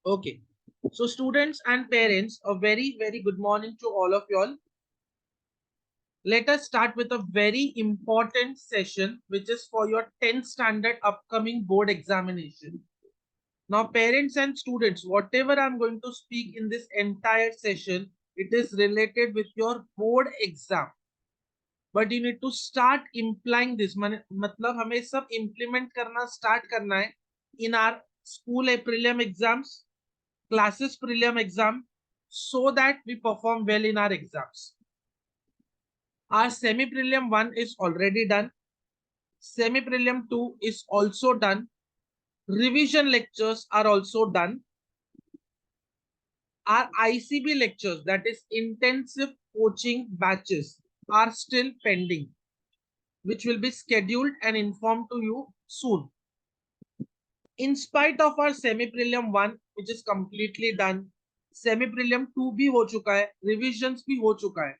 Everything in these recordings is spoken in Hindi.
Okay. So students and parents, a very, very good morning to all of y'all. Let us start with a very important session, which is for your 10th standard upcoming board examination. Now, parents and students, whatever I'm going to speak in this entire session, it is related with your board exam. But you need to start implying this. मतलब हमें सब implement करना start करना है in our school prelim exams, classes prelim exam, so that we perform well in our exams. Our semi prelim 1 is already done. Semi prelim 2 is also done. Revision lectures are also done. Our ICB lectures, that is intensive coaching batches, are still pending, which will be scheduled and informed to you soon. In spite of our semi prelim 1, which is completely done, semi prelim 2 भी हो चुका है, revisions भी हो चुका है.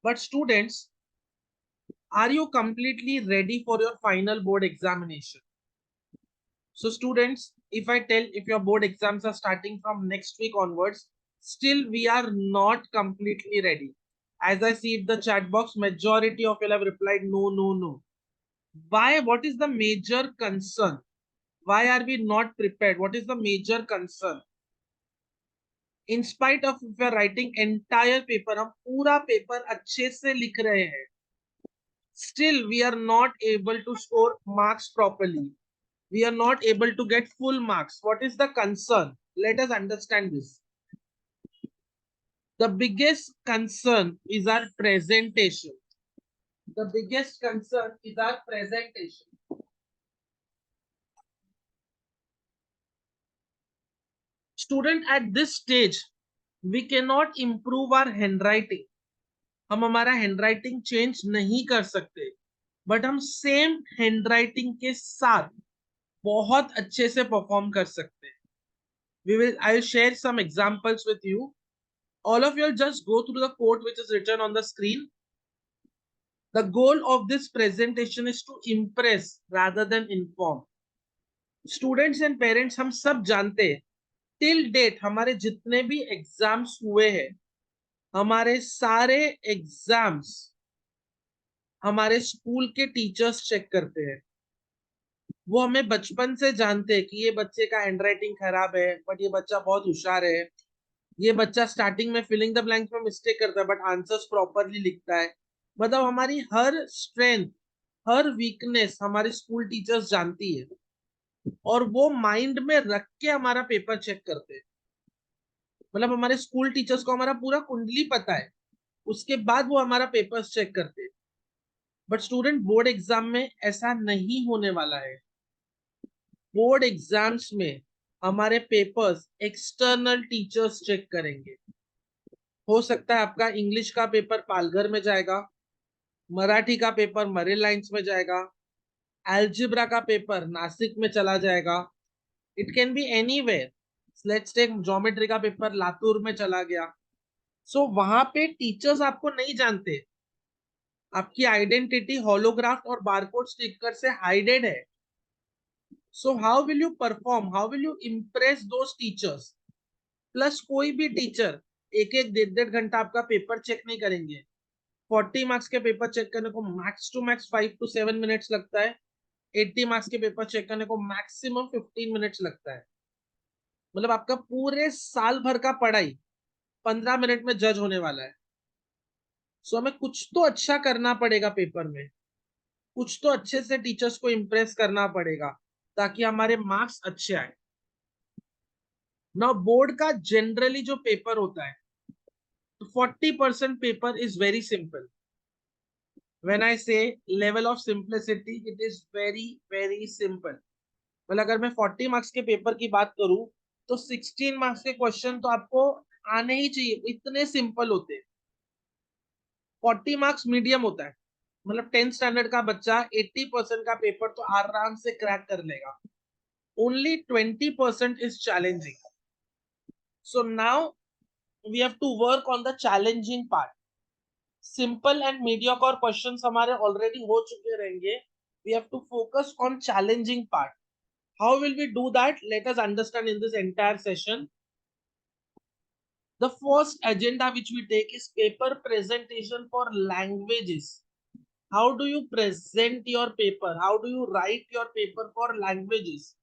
But students, are you completely ready for your final board examination? So students, if I tell if your board exams are starting from next week onwards, still we are not completely ready. As I see in the chat box, majority of you have replied no, no, no. Why? What is the major concern? Why are we not prepared? What is the major concern? In spite of if we are writing entire paper, हम पूरा पेपर अच्छे से लिख रहे हैं, still we are not able to score marks properly. We are not able to get full marks. What is the concern? Let us understand this. The biggest concern is our presentation. The biggest concern is our presentation. Student, at this stage, we cannot improve our handwriting. हम हमारा handwriting change नहीं कर सकते, but हम same handwriting के साथ बहुत अच्छे से perform कर सकते हैं. I'll share some examples with you. All of you will just go through the quote which is written on the screen. The goal of this presentation is to impress rather than inform. Students and parents, हम सब जानते हैं till date हमारे जितने भी एग्जाम्स हुए हैं, हमारे सारे एग्जाम्स हमारे स्कूल के टीचर्स चेक करते हैं. वो हमें बचपन से जानते हैं कि ये बच्चे का हैंडराइटिंग खराब है, बट ये बच्चा बहुत होशियार है. ये बच्चा स्टार्टिंग में फिलिंग द ब्लैंक्स में मिस्टेक करता है, बट आंसर्स प्रॉपरली लिखता है. मतलब हमारी हर स्ट्रेंथ, हर वीकनेस हमारे स्कूल टीचर्स जानती है, और वो माइंड में रख के हमारा पेपर चेक करते हैं. मतलब हमारे स्कूल टीचर्स को हमारा पूरा कुंडली पता है, उसके बाद वो हमारा पेपर चेक करते हैं. बट स्टूडेंट, बोर्ड एग्जाम में ऐसा नहीं होने वाला है. बोर्ड एग्जाम्स में हमारे पेपर्स एक्सटर्नल टीचर्स चेक करेंगे. हो सकता है आपका इंग्लिश का पेपर पालघर में जाएगा, मराठी का पेपर मरीन लाइंस में जाएगा, एल्जिब्रा का पेपर नासिक में चला जाएगा. It can be anywhere. Let's take geometry का पेपर लातूर में चला गया. सो वहां पे टीचर्स आपको नहीं जानते. आपकी आइडेंटिटी होलोग्राफ और बारकोड स्टिकर से हाइडेड है. So how will you perform, how will you impress those teachers? Plus कोई भी टीचर एक एक डेढ़ डेढ़ घंटा आपका पेपर चेक नहीं करेंगे. 40 मार्क्स के पेपर चेक करने को max to max 5 to 7 minutes लगता है. 80 मार्क्स के पेपर चेक करने को मैक्सिमम 15 मिनट्स लगता है. मतलब आपका पूरे साल भर का पढ़ाई 15 मिनट में जज होने वाला है. सो हमें कुछ तो अच्छा करना पड़ेगा पेपर में, कुछ तो अच्छे से टीचर्स को इम्प्रेस करना पड़ेगा ताकि हमारे मार्क्स अच्छे आए. ना बोर्ड का जनरली जो पेपर होता है, 40% paper is very simple. When I say level of simplicity, it is very very simple. मतलब अगर मैं 40 मार्क्स के पेपर की बात करूं, तो 16 मार्क्स के क्वेश्चन तो आपको आने ही चाहिए, इतने सिंपल होते हैं. 40 मार्क्स मीडियम होता है. मतलब 10th स्टैंडर्ड का बच्चा 80% का पेपर तो आराम से क्रैक कर लेगा. Only 20% is challenging. So now we have to work on the challenging part. Simple and mediocre questions हमारे ऑलरेडी हो चुके रहेंगे. We have to focus on challenging part. How will we do that? Let us understand in this entire session. The first agenda which we take is paper presentation for languages. How do you present your paper? How do you write your paper for languages?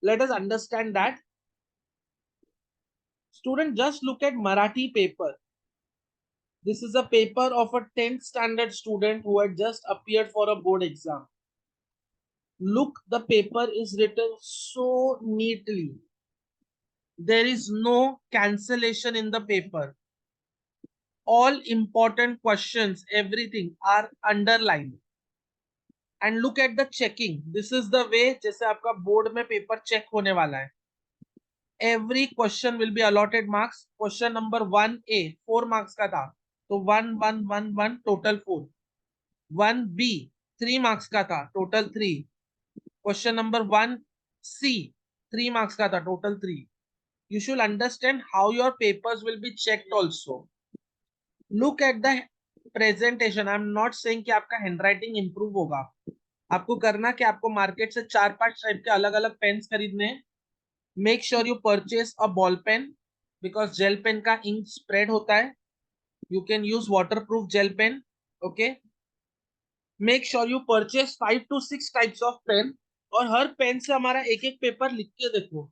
Let us understand that. Student, just look at Marathi paper. This is a paper of a 10th standard student who had just appeared for a board exam. Look, the paper is written so neatly. There is no cancellation in the paper. All important questions, everything are underlined. And look at the checking. This is the way जैसे आपका बोर्ड में पेपर चेक होने वाला है. Every question will be allotted marks. Question number 1A 4 marks का था, तो 1 1 1 1 total 4. 1B 3 marks का था, total 3. Question number 1C 3 marks का था, total 3. You should understand how your papers will be checked also. Look at the presentation. I'm not saying कि आपका handwriting improve होगा. आपको करना कि आपको मार्केट से 4-5 टाइप के अलग अलग पेन्स खरीदने हैं. Make sure you purchase a ball pen because gel pen का इंक स्प्रेड होता है. You can use waterproof gel pen. Okay, make sure you purchase 5 to 6 types of pen. और हर पेन से हमारा एक एक पेपर लिख के देखो.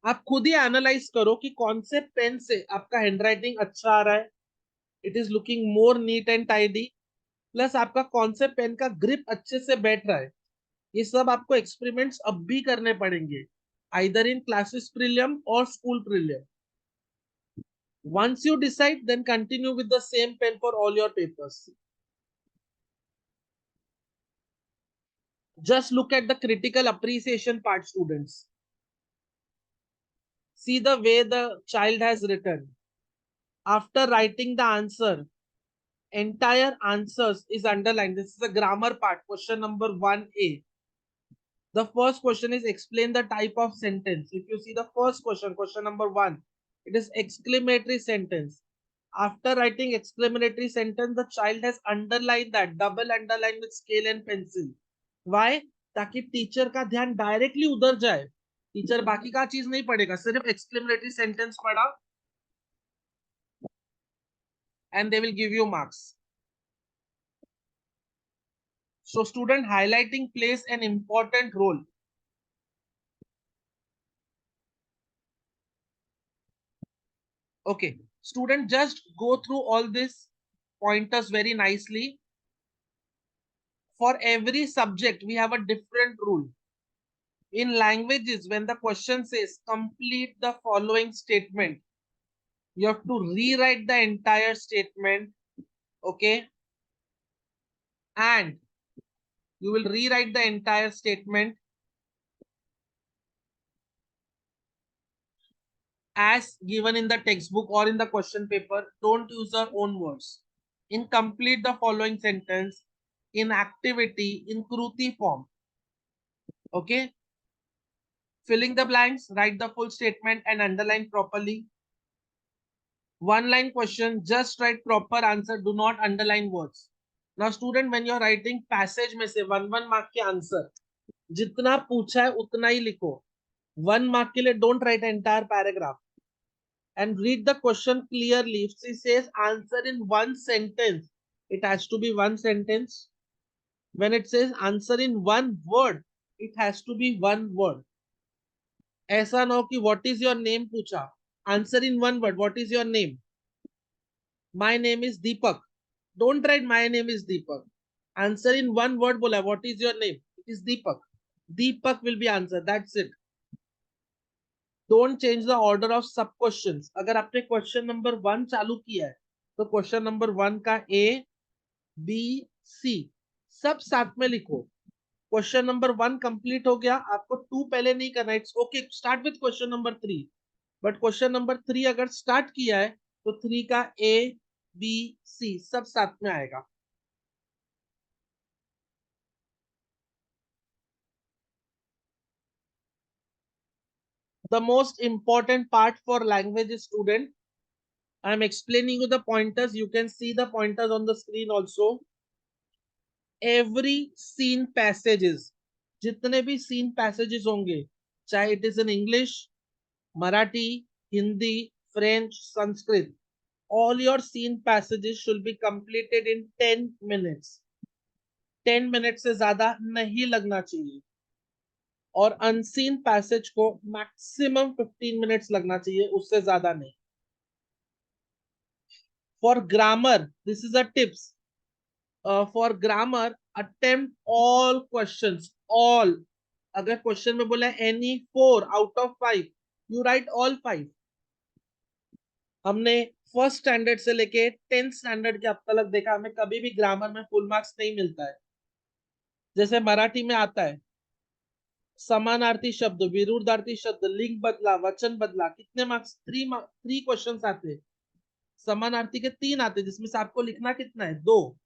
आप खुद ही एनालाइज करो कि कौन से पेन से आपका हैंडराइटिंग अच्छा आ रहा है. It is looking more NEET and tidy. Plus आपका कौन से पेन का ग्रिप अच्छे से बैठ रहा है. ये सब आपको एक्सपेरिमेंट्स अब भी करने पड़ेंगे, either in classes prelim or school prelim. Once you decide, then continue with the same pen for all your papers. Just look at the critical appreciation part, students. See the way the child has written. After writing the answer, entire answers is underlined. This is the grammar part, question number 1A. The first question is explain the type of sentence. If you see the first question, question number 1, it is exclamatory sentence. After writing exclamatory sentence, the child has underlined that, double underline with scale and pencil. Why? ताकि टीचर का ध्यान डायरेक्टली उधर जाए. टीचर बाकी का चीज नहीं पढ़ेगा, सिर्फ exclamatory sentence पढ़ा, and they will give you marks. So student, highlighting plays an important role. Okay, student, just go through all these pointers very nicely. For every subject, we have a different rule. In languages, when the question says complete the following statement, you have to rewrite the entire statement. Okay, and you will rewrite the entire statement as given in the textbook or in the question paper. Don't use your own words. In complete the following sentence, in activity, in Kruti form. Okay, filling the blanks, write the full statement and underline properly. One line question, just write proper answer, do not underline words. Now student, when you're writing passage में से 1 mark के answer, जितना पूछा है उतना ही लिखो. 1 mark के लिए don't write entire paragraph. And read the question clearly. If she says answer in one sentence, it has to be one sentence. When it says answer in one word, it has to be one word. ऐसा ना हो कि what is your name पूछा, answer in one word, what is your name? My name is Deepak. Don't write my name is Deepak. Answer in one word bola, what is your name? It is Deepak. Deepak will be answer. That's it. Don't change the order of sub questions. अगर आपने question number 1 चालू किया है, तो question number 1 का A, B, C सब साथ में लिखो. Question number 1 complete हो गया, आपको 2 पहले नहीं करना. It's okay. Start with question number 3. But question number 3 अगर start किया है, तो 3 का A, B, C सब साथ में आएगा. The most important part for language student, I am explaining you the pointers. You can see the pointers on the screen also. Every scene passages, जितने भी scene passages होंगे, चाहे it is in English, Marathi, Hindi, French, Sanskrit. All your scene passages should be completed in 10 minutes. 10 minute से ज्यादा नहीं लगना चाहिए, और अनसीन पैसेज को मैक्सिमम 15 मिनट्स लगना चाहिए, उससे ज्यादा नहीं. For grammar this is a tips. For grammar attempt all questions. All, अगर क्वेश्चन में बोला any 4 out of 5, you right all 5. हमने फर्स्ट स्टैंडर्ड से लेके 10th स्टैंडर्ड के अब तक देखा, हमें कभी भी ग्रामर में फुल मार्क्स नहीं मिलता है. जैसे मराठी में आता है समानार्थी शब्द, विरुद्धार्थी शब्द, लिंग बदला, वचन बदला, कितने मार्क्स? 3 क्वेश्चन आते हैं. समानार्थी के 3 आते हैं, जिसमें से आपको लिखना कितना है? 2.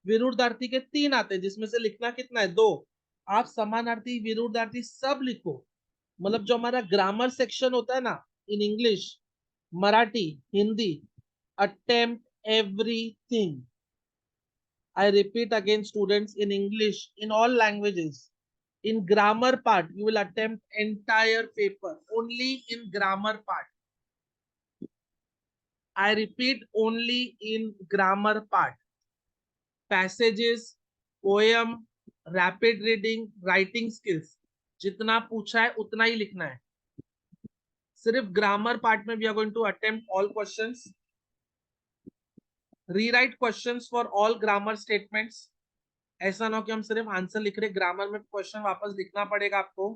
विरुद्धार्थी के 3 आते हैं, जिसमें से लिखना कितना है? 2. आप समानार्थी विरुद्धार्थी सब लिखो. मतलब जो हमारा ग्रामर सेक्शन होता है ना, in English, Marathi, Hindi, attempt everything. I repeat again, students, in English, in all languages, in grammar part, you will attempt entire paper. Only in grammar part. I repeat, only in grammar part. Passages, poem, rapid reading, writing skills. जितना पूछा है उतना ही लिखना है. सिर्फ ग्रामर पार्ट में we are going to attempt all questions. Rewrite questions for all grammar statements. ऐसा ना हो कि हम सिर्फ आंसर लिख रहे, ग्रामर में क्वेश्चन वापस लिखना पड़ेगा आपको.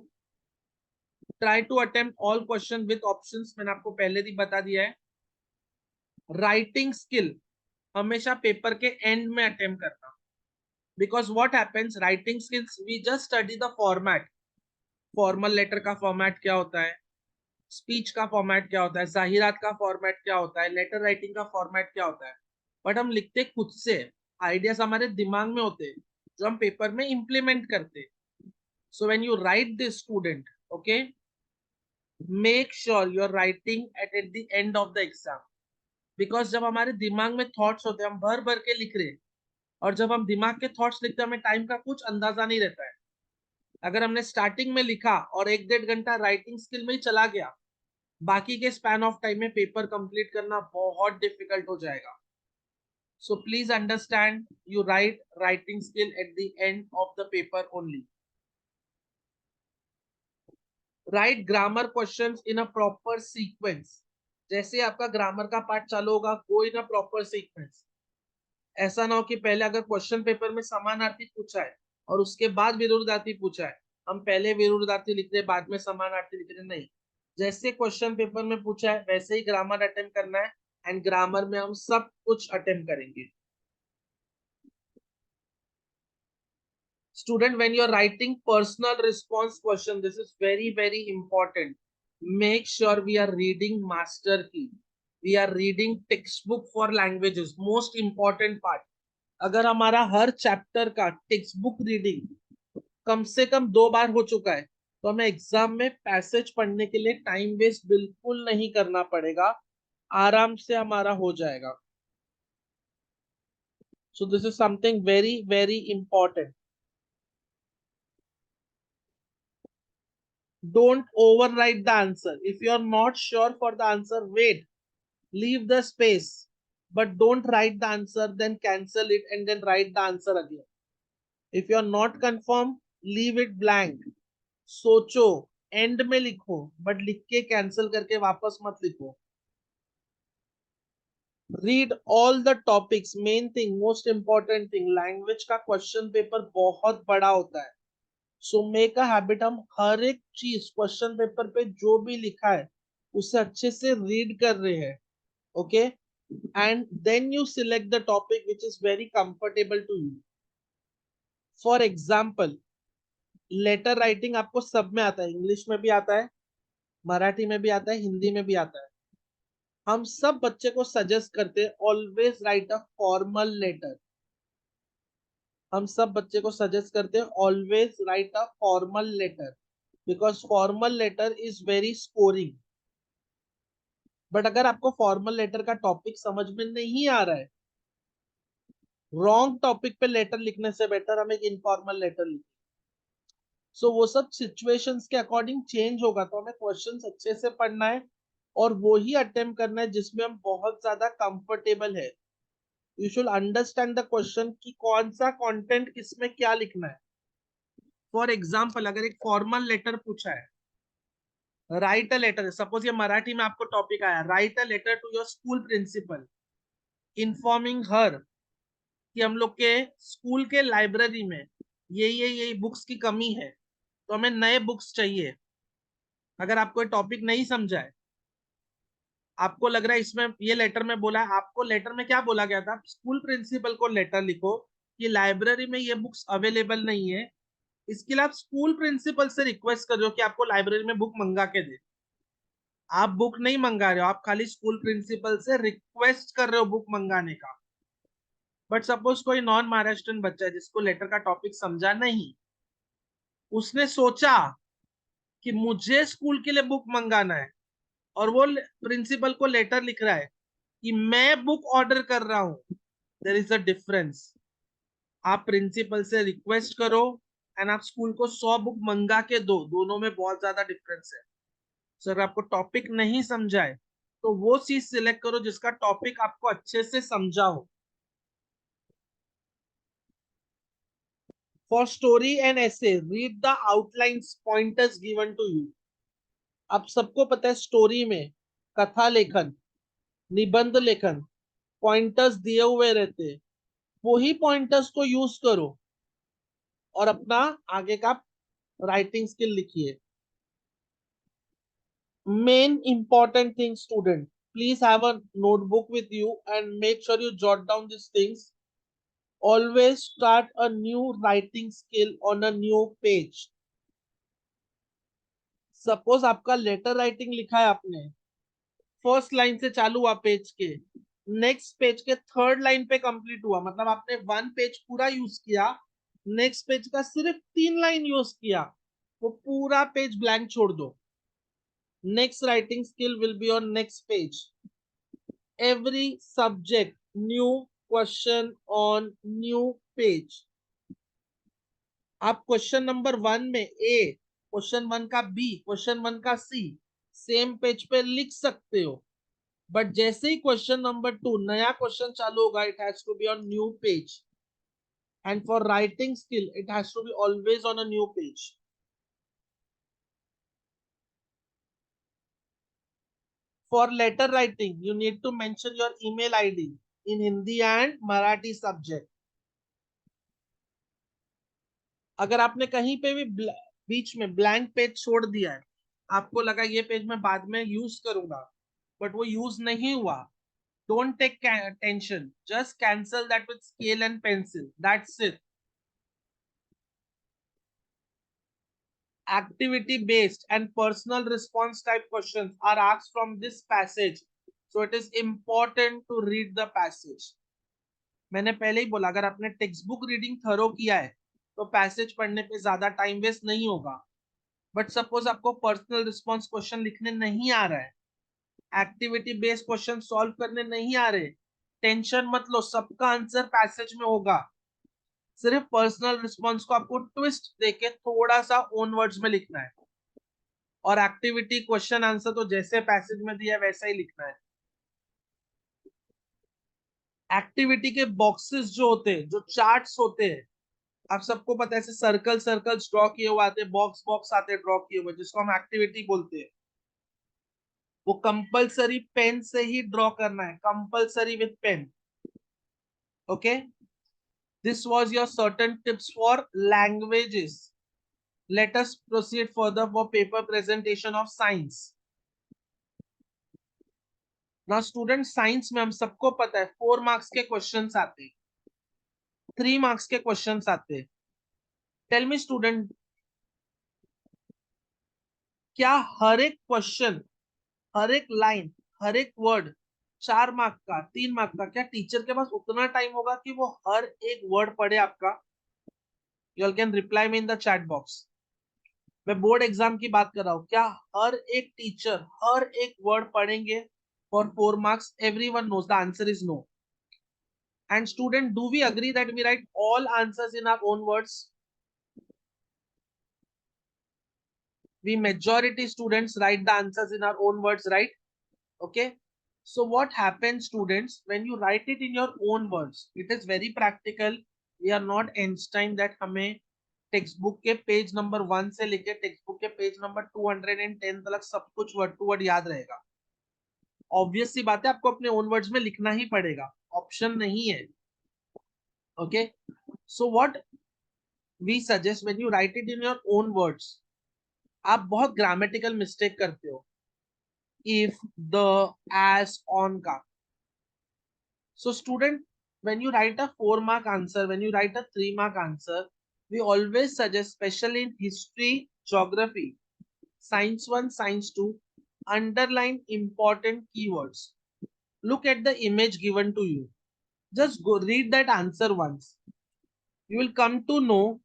Try to attempt all question with options. मैंने आपको पहले ही बता दिया है. राइटिंग स्किल हमेशा पेपर के एंड में अटेम्प्ट करना. Because what happens, writing skills we just study the format. Formal letter का फॉर्मेट क्या होता है, स्पीच का फॉर्मेट क्या होता है, जाहिरात का फॉर्मेट क्या होता है, लेटर राइटिंग का फॉर्मेट क्या होता है. बट हम लिखते खुद से, आइडियाज हमारे दिमाग में होते हैं जो हम पेपर में इंप्लीमेंट करते. So when you write this, student, okay, make sure you're writing at the end of the exam. Because जब हमारे दिमाग में थॉट्स होते हैं, हम भर भर के लिख रहे हैं, और जब हम दिमाग के थॉट्स लिखते हैं, हमें टाइम का कुछ अंदाजा नहीं रहता है. अगर हमने स्टार्टिंग में लिखा और 1-1.5 घंटा राइटिंग स्किल में ही चला गया, बाकी के स्पैन ऑफ टाइम में पेपर कंप्लीट करना बहुत डिफिकल्ट हो जाएगा. So please understand, you write writing skill at the end of the paper only. Right grammar questions in a proper sequence. जैसे आपका ग्रामर का पार्ट चालू होगा, गो इन अ प्रॉपर सीक्वेंस. ऐसा ना हो कि पहले अगर क्वेश्चन पेपर में समानार्थी पूछा है और उसके बाद विरुद्धार्थी पूछा है, हम पहले विरुद्धार्थी लिख रहे बाद में समानार्थी लिख रहे. नहीं, जैसे क्वेश्चन पेपर में पूछा है वैसे ही ग्रामर अटेम्प्ट करना है. एंड ग्रामर में हम सब कुछ अटेम्प्ट करेंगे. Student, when you're writing personal response question, this is very important. Make sure we are reading master key. We are reading textbook for languages. Most important part. अगर हमारा हर चैप्टर का टेक्स्ट बुक रीडिंग कम से कम 2 बार हो चुका है, तो हमें एग्जाम में पैसेज पढ़ने के लिए टाइम वेस्ट बिल्कुल नहीं करना पड़ेगा. आराम से हमारा हो जाएगा. So this is something very important. Don't overwrite the answer. If you are not sure for the answer, wait, leave the space, but don't write the answer, then cancel it and then write the answer again. If you are not confirmed, leave it blank. सोचो, एंड में लिखो, बट लिख के कैंसिल करके वापस मत लिखो. Read all the topics. Main thing, most important thing, language का क्वेश्चन पेपर बहुत बड़ा होता है. सो मेक अ हैबिट, हम हर एक चीज क्वेश्चन पेपर पे जो भी लिखा है उसे अच्छे से रीड कर रहे हैं. Okay, and then you select the topic which is very comfortable to you. For example, letter writing आपको सब में आता है. इंग्लिश में भी आता है, मराठी में भी आता है, हिंदी में भी आता है. हम सब बच्चे को सजेस्ट करते हैं always write a formal letter. हम सब बच्चे को सजेस्ट करते हैं always write a formal letter, because formal letter is very scoring. But अगर आपको फॉर्मल लेटर का टॉपिक समझ में नहीं आ रहा है, रॉन्ग टॉपिक पे लेटर लिखने से बेटर हम एक इनफॉर्मल लेटर लिखें. सो वो सब सिचुएशंस के अकॉर्डिंग चेंज होगा. तो हमें क्वेश्चंस अच्छे से पढ़ना है, और वो ही अटेम्प्ट करना है जिसमें हम बहुत ज्यादा कंफर्टेबल है। You should understand the question कि कौन सा कंटेंट किसमें क्या लिखना है। फॉर एग्जाम्पल, अगर एक फॉर्मल लेटर पूछा है, राइट अ लेटर, सपोज ये मराठी में आपको टॉपिक आया, write a letter to your school principal informing her कि हम लोग के स्कूल के लाइब्रेरी में ये बुक्स की कमी है, तो हमें नए बुक्स चाहिए। अगर आपको टॉपिक नहीं समझा है, आपको लग रहा है इसमें ये लेटर में बोला है, आपको लेटर में क्या बोला गया था, स्कूल प्रिंसिपल को लेटर लिखो कि लाइब्रेरी में ये बुक्स अवेलेबल नहीं है। इसके लिए आप स्कूल प्रिंसिपल से रिक्वेस्ट कर रहे हो कि आपको लाइब्रेरी में बुक मंगा के दे। आप बुक नहीं मंगा रहे हो, आप खाली स्कूल प्रिंसिपल से रिक्वेस्ट कर रहे हो बुक मंगाने का। बट सपोज कोई नॉन महाराष्ट्रन बच्चा है जिसको लेटर का टॉपिक समझा नहीं, उसने सोचा कि मुझे स्कूल के लिए बुक मंगाना है, और वो प्रिंसिपल को लेटर लिख रहा है कि मैं बुक ऑर्डर कर रहा हूं। There is a difference. आप प्रिंसिपल से रिक्वेस्ट करो एंड आप स्कूल को 100 बुक मंगा के दो, दोनों में बहुत ज्यादा डिफरेंस है। सर आपको टॉपिक नहीं समझा है तो वो चीज सिलेक्ट करो जिसका टॉपिक आपको अच्छे से समझा हो। फॉर स्टोरी एंड ऐसे read the outlines pointers given to you. आप सबको पता है स्टोरी में कथा लेखन, निबंध लेखन, पॉइंटर्स दिए हुए रहते हैं, वही पॉइंटर्स को यूज करो और अपना आगे का राइटिंग स्किल लिखिए। Main important thing, student, please have a notebook with you and make sure you jot down these things. Always start a new writing skill on a new page. Suppose आपका लेटर राइटिंग लिखा है आपने, फर्स्ट लाइन से चालू हुआ पेज के, नेक्स्ट पेज के थर्ड लाइन पे कंप्लीट हुआ, मतलब आपने वन पेज पूरा यूज किया, नेक्स्ट पेज का सिर्फ 3 लाइन यूज किया, वो पूरा पेज ब्लैंक छोड़ दो। Next writing skill will be on next page. Every subject new question on new page। आप क्वेश्चन नंबर 1 में ए, क्वेश्चन 1 का बी, क्वेश्चन 1 का सी सेम पेज पे लिख सकते हो, बट जैसे ही क्वेश्चन नंबर 2 नया क्वेश्चन चालू होगा, it has to be on new page. And for writing skill it has to be always on a new page. For letter writing, you need to mention your email ID in Hindi and Marathi subject। अगर आपने कहीं पे भी बीच में ब्लैंक पेज छोड़ दिया है, आपको लगा ये पेज मैं बाद में यूज करूंगा, बट वो यूज नहीं हुआ, don't take tension, just cancel that with scale and pencil, that's it. Activity based and personal response type questions are asked from this passage, so it is important to read the passage। मैंने पहले ही बोला, अगर आपने टेक्स्ट बुक रीडिंग थरो किया है तो पैसेज पढ़ने पे ज्यादा टाइम वेस्ट नहीं होगा। बट सपोज आपको पर्सनल रिस्पॉन्स क्वेश्चन लिखने नहीं आ रहा है, एक्टिविटी बेस्ड क्वेश्चन सॉल्व करने नहीं आ रहे, टेंशन मत लो, सबका आंसर पैसेज में होगा। सिर्फ पर्सनल रिस्पॉन्स को आपको ट्विस्ट देके थोड़ा सा ओन वर्ड्स में लिखना है, और एक्टिविटी क्वेश्चन आंसर तो जैसे पैसेज में दिया है वैसा ही लिखना है। एक्टिविटी के बॉक्सेस जो होते हैं, जो चार्ट्स होते हैं, आप सबको पता है ऐसे सर्कल सर्कल्स ड्रॉ किए हुए आते हैं, बॉक्स बॉक्स आते हैं ड्रॉ किए हुए, जिसको हम एक्टिविटी बोलते हैं। वो कंपलसरी पेन से ही ड्रॉ करना है, compulsory with pen. Okay, this was your certain tips for languages. Let us proceed further for paper presentation of science. ना स्टूडेंट, साइंस में हम सबको पता है 4 मार्क्स के क्वेश्चंस आते हैं, 3 मार्क्स के क्वेश्चंस आते हैं। टेल मी स्टूडेंट, क्या हर एक क्वेश्चन, हर एक लाइन, हर एक वर्ड 4 मार्क का, 3 मार्क का, क्या टीचर के पास उतना टाइम होगा कि वो हर एक वर्ड पढ़े आपका? You all can reply me in the chat box. मैं बोर्ड एग्जाम की बात कर रहा हूँ, क्या हर एक टीचर हर एक वर्ड पढ़ेंगे for 4 marks? Everyone knows the answer is no. And student, do we agree that we write all answers in our own words? We majority students write the answers in our own words, right? Okay, so what happens students when you write it in your own words? It is very practical. We are not Einstein that हमें टेक्स्ट बुक के पेज नंबर 1 से लेके टेक्स्ट बुक के पेज नंबर 210 तक सब कुछ वर्ड टू वर्ड याद रहेगा. ऑब्वियस सी बात है, आपको अपने ओन वर्ड्स में लिखना ही पड़ेगा, ऑप्शन नहीं है. Okay, so what we suggest when you write it in your own words, आप बहुत ग्रामेटिकल मिस्टेक करते हो. if, the, as, on का. So student, when you write a 4-mark answer, when you write a 3-mark answer, we always suggest, especially in history, geography, science 1, science 2, underline important keywords. Look at the image given to you. Just go read that answer once. You will come to know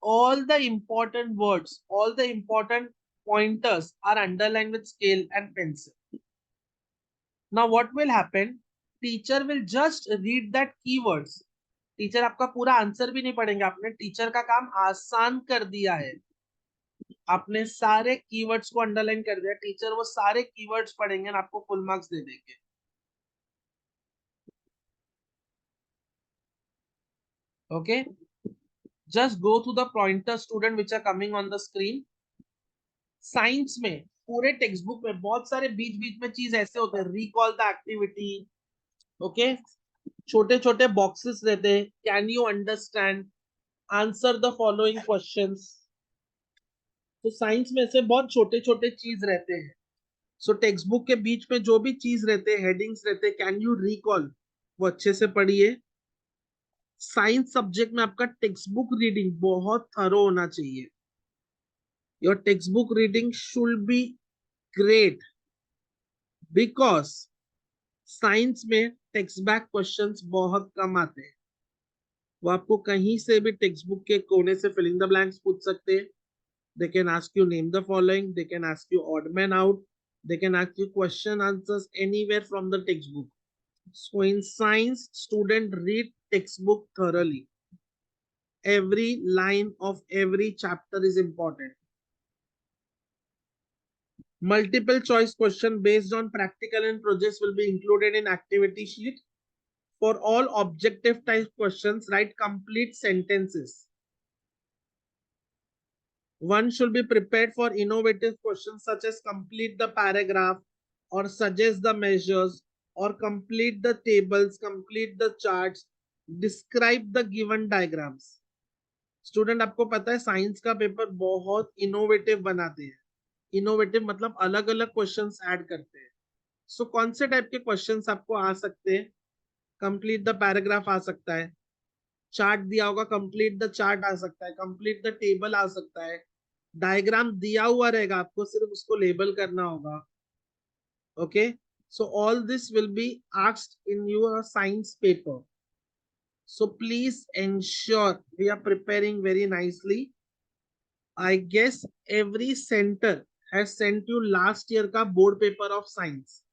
all the important words, all the important pointers are underlined with scale and pencil. Now what will happen? Teacher will just read that keywords. Teacher आपका पूरा आंसर भी नहीं पढ़ेंगे, आपने टीचर का काम आसान कर दिया है. आपने सारे कीवर्ड्स को अंडरलाइन कर दिया, टीचर वो सारे कीवर्ड्स पढ़ेंगे और आपको फुल मार्क्स दे देंगे. Okay, just go through the pointer student which are coming on the screen. Science में पूरे टेक्स्ट बुक में बहुत सारे बीच बीच में चीज ऐसे होते हैं. Recall the activity. ओके, छोटे छोटे बॉक्सेस रहते हैं. Can you understand, answer the following questions. तो साइंस में से बहुत छोटे छोटे चीज रहते हैं. सो टेक्स्ट बुक के बीच में जो भी चीज रहते हैं, हेडिंग्स रहते हैं, कैन यू रिकॉल, वो अच्छे से पढ़िए. साइंस सब्जेक्ट में आपका टेक्स्ट बुक रीडिंग बहुत थरो होना चाहिए. Your text book reading should be great, because science में टेक्स्ट बैक क्वेश्चंस बहुत कम आते हैं. वो आपको कहीं से भी टेक्स्ट बुक के कोने से फिलिंग द ब्लैंक्स पूछ सकते हैं. They can ask you name the following. They can ask you odd man out. They can ask you question answers anywhere from the textbook. So in science, student read textbook thoroughly. Every line of every chapter is important. Multiple choice question based on practical and projects will be included in activity sheet. For all objective type questions, write complete sentences. One should be prepared for innovative questions such as complete the paragraph or suggest the measures or complete the tables, complete the charts, describe the given diagrams. Student, आपको पता है साइंस का पेपर बहुत इनोवेटिव बनाते हैं. इनोवेटिव मतलब अलग अलग क्वेश्चंस ऐड करते हैं. सो कौन से टाइप के क्वेश्चंस आपको आ सकते हैं? कंप्लीट द पैराग्राफ आ सकता है. चार्ट दिया होगा, कंप्लीट द चार्ट आ सकता है. कंप्लीट द टेबल आ सकता है. डायग्राम दिया हुआ रहेगा, आपको सिर्फ उसको लेबल करना होगा. Okay, so all this will be asked in your science paper. So please ensure we are preparing very nicely. I guess every centre has sent you last year का board paper of science.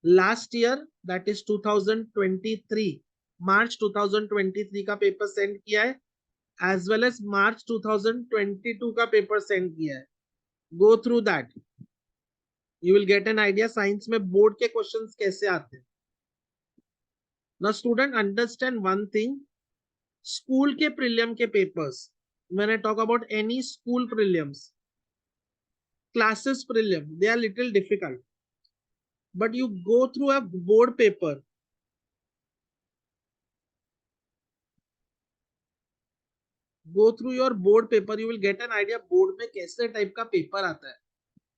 Last year that is 2023, March 2023 का पेपर सेंड किया है, as well as March 2022 का पेपर सेंड किया है. Go through that. You will get an idea science में बोर्ड के क्वेश्चंस कैसे आते हैं. Now student understand one thing. School के प्रीलियम के papers, when I talk about any school prelims, classes prelim, they are little difficult. But you go through a board paper, go through your board paper, you will get an idea board में कैसे टाइप का पेपर आता है.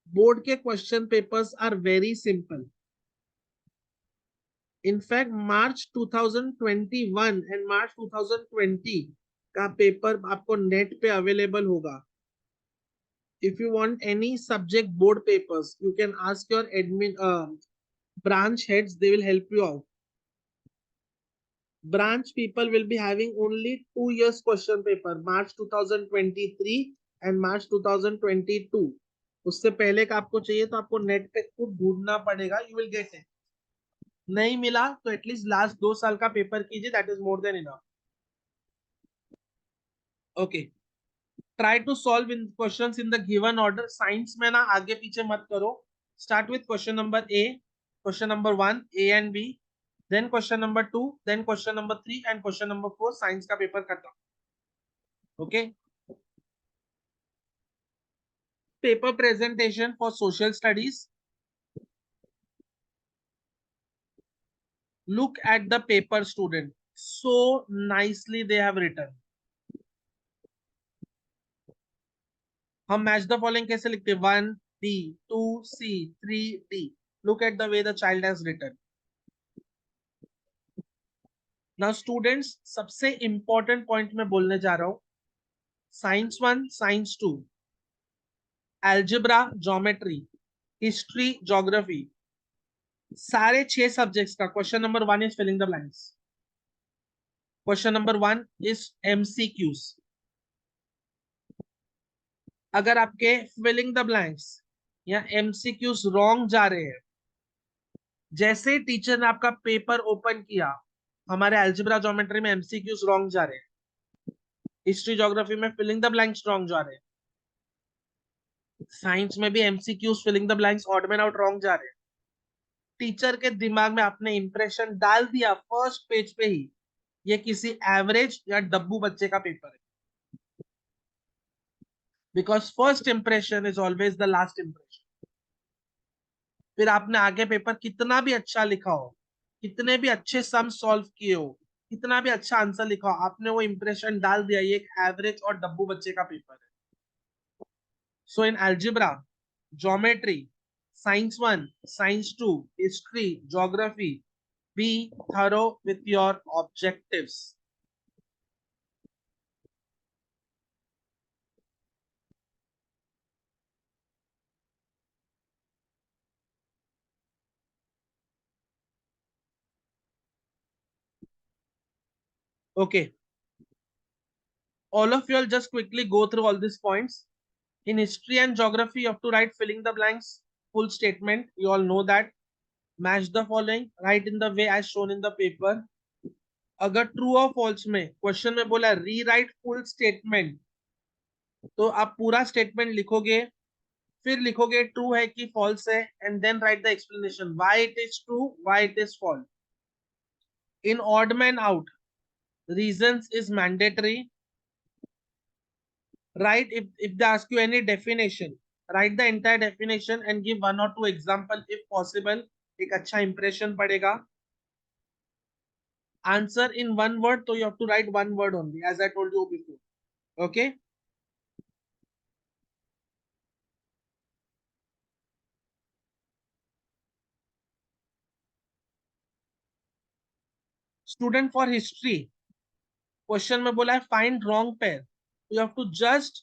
बोर्ड के question papers are very simple. In fact March 2021 and March 2020 का पेपर आपको नेट पे अवेलेबल होगा. If you want any subject board papers, you can ask your admin branch heads, they will help you out. Branch people will be having only 2 years question paper, March 2023 and March 2022. उससे पहले का आपको चाहिए तो आपको नेट पे खुद ढूंढना पड़ेगा. You will get it. नहीं मिला तो एटलीस्ट लास्ट 2 साल का पेपर कीजिए, that is more than enough. Okay, try to solve in questions in the given order. Science में ना आगे पीछे मत करो. Start with question number A. Question number 1, A and B. Then question number 2, then question number 3 and question number 4. Science का पेपर खत्म. Okay. Paper presentation for social studies. Look at the paper, student. So nicely they have written. हम मैच द फॉलोइंग कैसे लिखते हैं? 1 B, 2 C, 3 D. Look at the way the child has written. Now students, सबसे important point मैं बोलने जा रहा हूँ. Science 1, Science 2, Algebra, Geometry, History, Geography. सारे 6 सब्जेक्ट्स का question number 1 is filling the blanks. Question number 1 is MCQs. अगर आपके फिलिंग द ब्लैंक्स या MCQs रॉन्ग जा रहे हैं, जैसे टीचर ने आपका पेपर ओपन किया, हमारे अलजेब्रा ज्योमेट्री में MCQs रॉन्ग जा रहे हैं, हिस्ट्री ज्योग्राफी में फिलिंग द ब्लैंक्स रॉन्ग जा रहे हैं, साइंस में भी MCQs filling the blanks odd man out wrong जा रहे हैं. टीचर के दिमाग में आपने इंप्रेशन डाल दिया फर्स्ट पेज पे ही, ये किसी एवरेज या डब्बू बच्चे का पेपर है. Because first impression is always the last impression. फिर आपने आगे पेपर कितना भी अच्छा लिखा हो, कितने भी अच्छे सम सॉल्व किए हो, कितना भी अच्छा आंसर लिखा हो, आपने वो इंप्रेशन डाल दिया ये एक एवरेज और डब्बू बच्चे का पेपर है. So in algebra, geometry, science 1, science 2, history, geography, be thorough with your objectives. Okay, all of you will just quickly go through all these points. In history and geography, you have to write filling the blanks, full statement. You all know that. Match the following, write in the way as shown in the paper. अगर ट्रू और फॉल्स में क्वेश्चन में बोला री राइट फुल स्टेटमेंट, तो आप पूरा स्टेटमेंट लिखोगे, फिर लिखोगे ट्रू है कि फॉल्स है, and then write the explanation why it is true, why it is false. In odd man out, reasons is mandatory. Write, if they ask you any definition, write the entire definition and give 1 or 2 example if possible. एक अच्छा impression पड़ेगा. Answer in 1 word, so you have to write 1 word only, as I told you before. Okay. Student, for history, question में बोला है find wrong pair. You have to just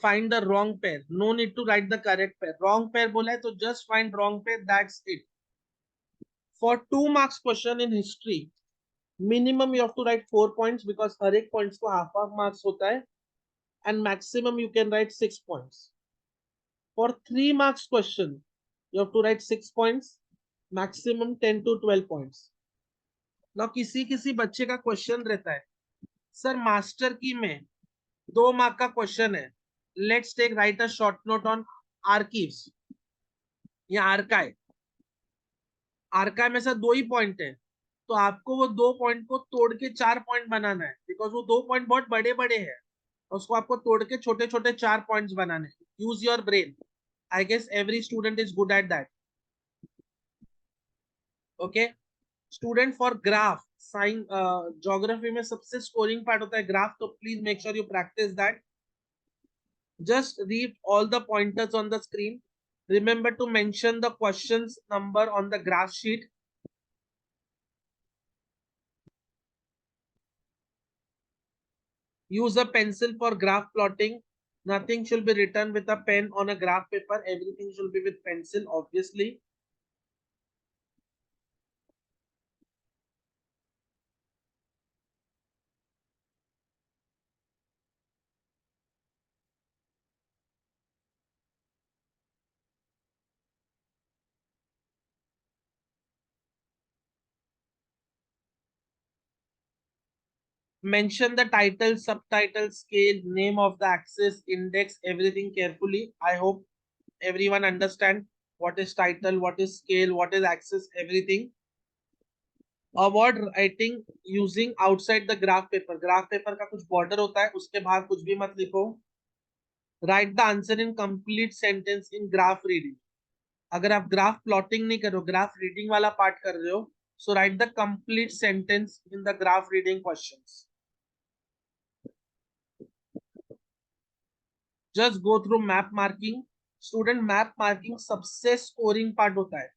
find the wrong pair. No need to write the correct pair. Wrong pair बोला है तो just find wrong pair. That's it. For 2 marks question in history, minimum you have to write 4 points because हर एक points को half marks होता है, and maximum you can write 6 points. For 3 marks question, you have to write 6 points, maximum 10 to 12 points. Now किसी किसी बच्चे का क्वेश्चन रहता है, सर मास्टर की में 2 मार्क का क्वेश्चन है, let's take write a short note on archives या आर्काइव. आर्काइव में से 2 ही पॉइंट है, तो आपको वो 2 पॉइंट को तोड़ के 4 पॉइंट बनाना है, बिकॉज वो 2 पॉइंट बहुत बड़े बड़े हैं, उसको आपको तोड़ के छोटे छोटे 4 पॉइंट्स बनाने. Use your brain. I guess every student is good at that. Okay. Student, for graph, sign geography में सबसे स्कोरिंग पार्ट होता है ग्राफ, तो please make sure you practice that. Just read all the pointers on the screen. Remember to mention the questions number on the graph sheet. Use a pencil for graph plotting. Nothing should be written with a pen on a graph paper. Everything should be with pencil, obviously. Mention the title, subtitle, scale, name of the axis, index, everything carefully. I hope everyone understand what is title, what is scale, what is axis, everything. Avoid writing using outside the graph paper. Graph paper का कुछ बॉर्डर होता है, उसके बाहर कुछ भी मत लिखो. Right the answer in complete sentence in graph reading. अगर आप ग्राफ प्लॉटिंग नहीं कर रहे हो, ग्राफ रीडिंग वाला पार्ट कर रहे हो, so write the complete sentence in the graph reading questions. Just go through map marking. Student, map marking सबसे स्कोरिंग पार्ट होता है,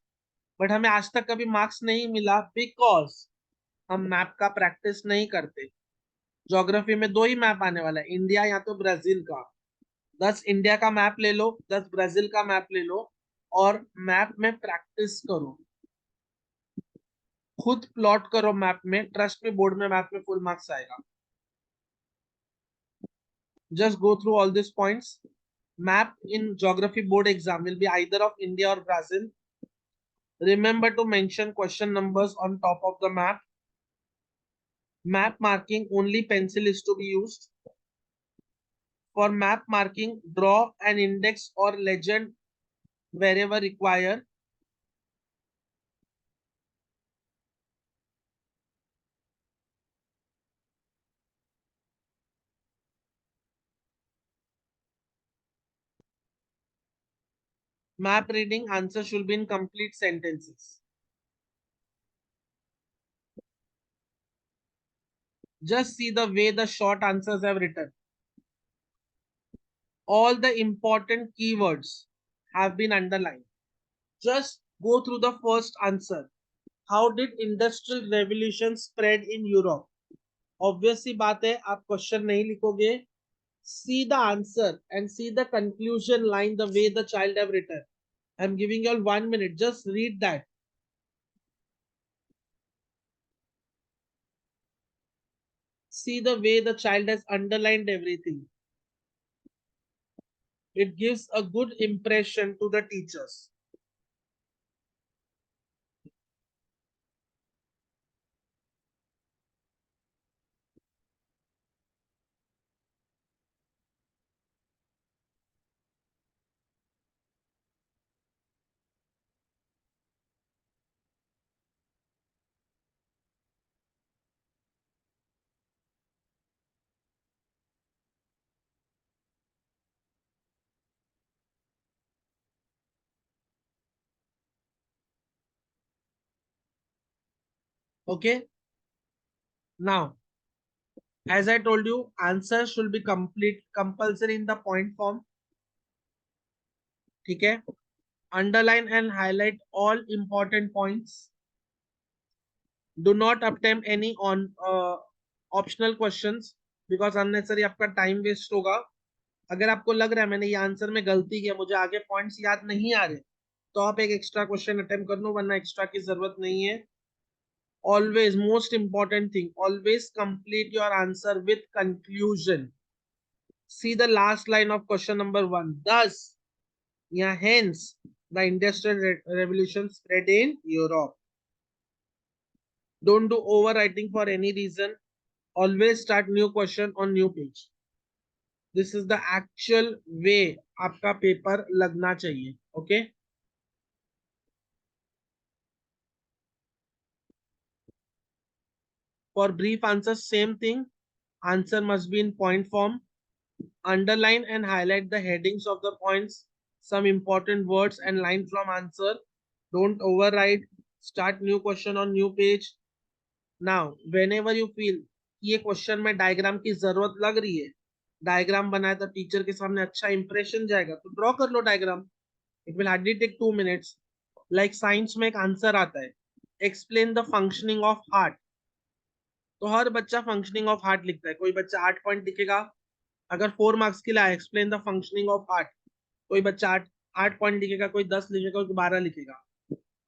बट हमें आज तक कभी मार्क्स नहीं मिला बिकॉज हम मैप का प्रैक्टिस नहीं करते. ज्योग्राफी में दो ही मैप आने वाला है, इंडिया या तो ब्राजील का. 10 इंडिया का मैप ले लो, 10 ब्राजील का मैप ले लो, और मैप में प्रैक्टिस करो. खुद प्लॉट करो मैप में, ट्रस्ट में बोर्ड में मैप में फुल मार्क्स आएगा. Just go through all this points. Map in geography board exam will be either of India और Brazil. Remember to mention question numbers on top of the map. Map marking, only pencil is to be used. For map marking, draw an index or legend wherever required. Map reading, answer should be in complete sentences. Just see the way the short answers have written. All the important keywords have been underlined. Just go through the first answer. How did industrial revolution spread in Europe? Obviously बात है, आप क्वेश्चन नहीं लिखोगे. See the answer and see the conclusion line the way the child have written. I'm giving you all 1 minute. Just read that. See the way the child has underlined everything. It gives a good impression to the teachers. Okay. Now, as I told you, answer should be complete, compulsory in the point form. Okay. Underline and highlight all important points. Do not attempt any on optional questions because unnecessary आपका time waste होगा. अगर आपको लग रहा है मैंने ये आंसर में गलती किया, मुझे आगे पॉइंट्स याद नहीं आ रहे, तो आप एक एक्स्ट्रा क्वेश्चन अटेम्प्ट कर लो, वरना एक्स्ट्रा की जरूरत नहीं है. Always, most important thing, always complete your answer with conclusion. See the last line of question number 1. Thus, yeah, hence, the industrial revolution spread in Europe. Don't do overwriting for any reason. Always start new question on new page. This is the actual way आपका पेपर लगना चाहिए. Okay. For brief answers, same thing. Answer must be in point form. Underline and highlight the headings of the points, some important words and line from answer. Don't overwrite. Start new question on new page. Now, whenever you feel ये क्वेश्चन में डायग्राम की जरूरत लग रही है, डायग्राम बनाए तो टीचर के सामने अच्छा इंप्रेशन जाएगा, तो ड्रॉ कर लो diagram. It will hardly take 2 minutes. Like science में एक आंसर आता है, explain the functioning of heart. तो हर बच्चा फंक्शनिंग ऑफ हार्ट लिखता है. कोई बच्चा 8 पॉइंट लिखेगा अगर 4 मार्क्स के लिए explain the functioning of heart. कोई बच्चा 8 पॉइंट लिखेगा, कोई 10 लिखेगा, कोई 12 लिखेगा.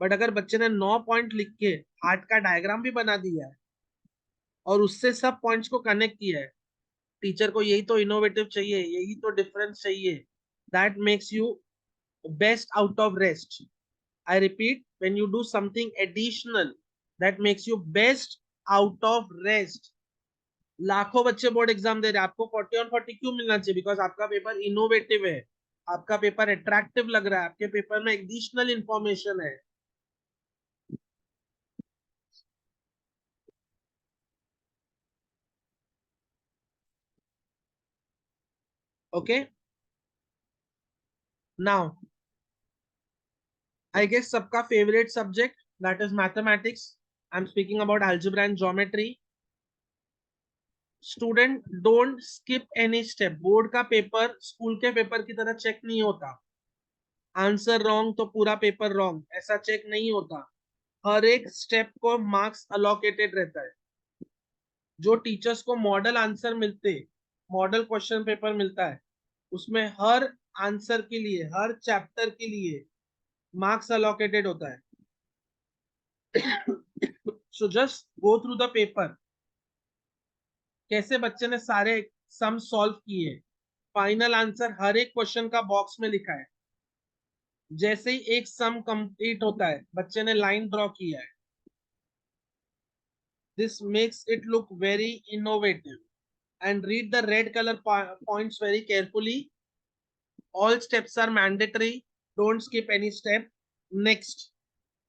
बट अगर बच्चे ने 9 पॉइंट लिख के हार्ट का डायग्राम भी बना दिया है और उससे सब पॉइंट्स को कनेक्ट किया है, टीचर को यही तो इनोवेटिव चाहिए, यही तो डिफरेंस चाहिए. That makes you best out of rest. I repeat, when you do something additional that makes you best out of rest. लाखों बच्चे बोर्ड एग्जाम दे रहे हैं, आपको 40 on 40 क्यों मिलना चाहिए? बिकॉज आपका पेपर इनोवेटिव है, आपका पेपर अट्रैक्टिव लग रहा है, आपके पेपर में एडिशनल इंफॉर्मेशन है। ओके, नाउ आई गेस सबका favourite subject that is mathematics. I am speaking about algebra and geometry. Student don't skip any step. Board का पेपर स्कूल के पेपर की तरह चेक नहीं होता। आंसर रॉन्ग तो पूरा पेपर रॉन्ग, ऐसा चेक नहीं होता। हर एक स्टेप को मार्क्स अलोकेटेड रहता है। जो टीचर्स को मॉडल आंसर मिलते, मॉडल क्वेश्चन पेपर मिलता है, उसमें हर आंसर के लिए, हर चैप्टर के लिए मार्क्स अलोकेटेड होता है। So just go through the paper. कैसे बच्चे ने सारे सम सॉल्व किए, फाइनल आंसर हर एक क्वेश्चन का बॉक्स में लिखा है। जैसे ही एक सम कंप्लीट होता है, बच्चे ने लाइन ड्रॉ किया है। This makes it look very innovative. And read the red color points very carefully. All steps are mandatory. Don't skip any step. Next,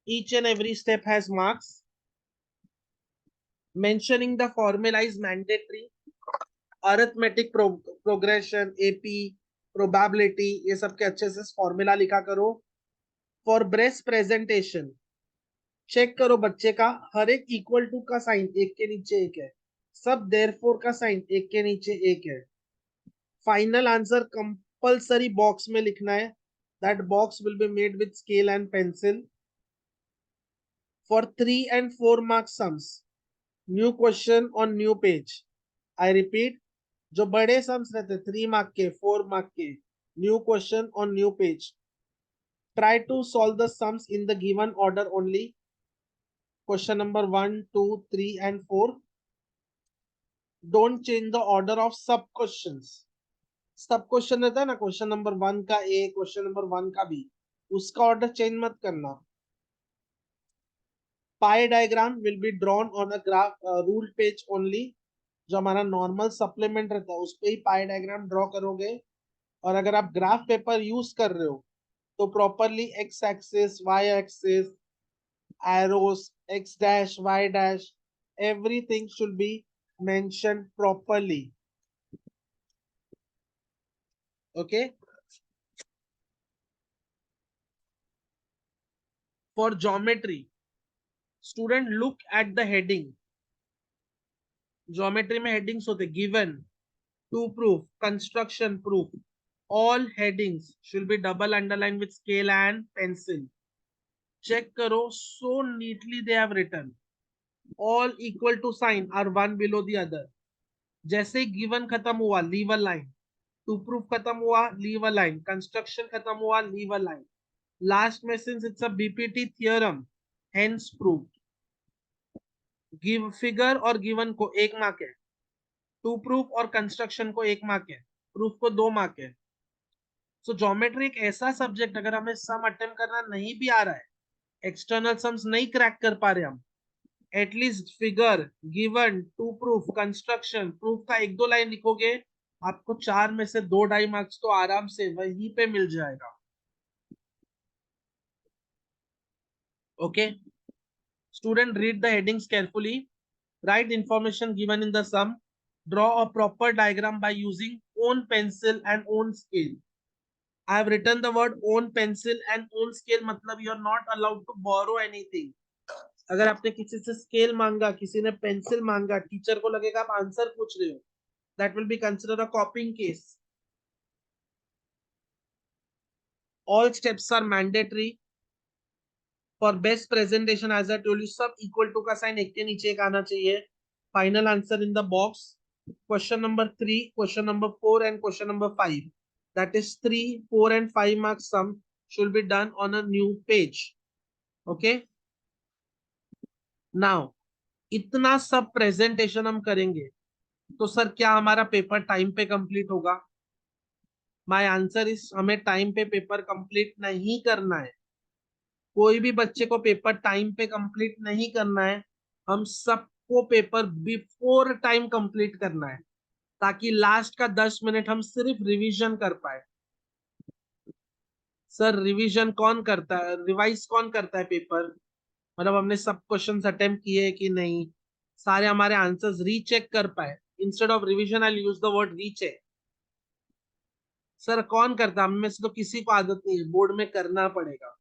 each and every step has marks. Mentioning the formula is mandatory. Arithmetic progression, AP, probability, ये सब के अच्छे से फॉर्मूला लिखा करो। For breast presentation, चेक करो बच्चे का हर एक इक्वल टू का साइन एक के नीचे एक है, सब देयरफॉर का साइन एक के नीचे एक है। फाइनल आंसर कंपलसरी बॉक्स में लिखना है। That box will be made with scale and pencil. For 3 and 4 mark sums, new question on new page. I repeat, जो बड़े सम्स रहते 3 mark के, 4 mark के, new question on new page. Try to solve the sums in the given order only. Question number 1, 2, 3 and 4। Don't change the order of sub questions. Sub question रहता है ना, क्वेश्चन नंबर 1 का ए, क्वेश्चन नंबर 1 का बी, उसका ऑर्डर चेंज मत करना। पाई diagram will be drawn on a graph rule page only. जो हमारा नॉर्मल सप्लीमेंट रहता है उस पे ही पाई डायग्राम ड्रॉ करोगे। और अगर आप ग्राफ पेपर यूज कर रहे हो तो properly X axis, Y axis, arrows, X dash, Y dash, everything should be mention properly. Okay, for geometry, student look at the heading. Geometry में हेडिंग्स होते given, to proof, construction proof. All headings should be double underline with scale and pencil. Check करो, so neatly they have written. All equal to sign are one below the other. जैसे गिवन खत्म हुआ, leave a line. To proof खत्म हुआ, लीव अ लाइन। कंस्ट्रक्शन खत्म हुआ, लीव अ लाइन। लास्ट में since it's a BPT theorem, hence proof. Give figure और गिवन को 1 मार्क है, टू प्रूफ और कंस्ट्रक्शन को 1 मार्क है, प्रूफ को 2 मार्क है। सो ज्योमेट्री एक ऐसा सब्जेक्ट, अगर हमें सम अटेम्प्ट करना नहीं भी आ रहा है, एक्सटर्नल सम्स नहीं क्रैक कर पा रहे हम, at least figure, given, to proof, construction, proof का 1-2 लाइन लिखोगे, आपको 4 में से 2-2.5 मार्क्स तो आराम से वहीं पे मिल जाएगा। Okay, student read the headings carefully, write information given in the sum, draw a proper diagram by using own pencil and own scale. I have written the word own pencil and own scale, मतलब you are not allowed to borrow anything. अगर आपने किसी से स्केल मांगा, किसी ने पेंसिल मांगा, टीचर को लगेगा आप आंसर पूछ रहे हो, that will be considered a copying case. All steps are mandatory. For best presentation, as I told you, सब equal to का साइन एक के नीचे एक आना चाहिए। Final answer in the box. Question number 3, question number 4 and question number 5. That is 3, 4 and 5 marks sum should be done on a new page. Okay. Now, इतना सब प्रेजेंटेशन हम करेंगे तो सर क्या हमारा पेपर टाइम पे कंप्लीट होगा? माय आंसर इज, हमें टाइम पे पेपर कंप्लीट नहीं करना है। कोई भी बच्चे को पेपर टाइम पे कंप्लीट नहीं करना है। हम सबको पेपर बिफोर टाइम कंप्लीट करना है, ताकि लास्ट का 10 मिनट हम सिर्फ रिवीजन कर पाए। सर रिवीजन कौन करता है, रिवाइज कौन करता है पेपर? मतलब हमने सब क्वेश्चंस अटेम्प्ट किए कि नहीं, सारे हमारे आंसर्स रीचेक कर पाए। Instead of revision I use the word recheck. Sir कौन करता है? हम में से तो किसी को आदत नहीं है, बोर्ड में करना पड़ेगा।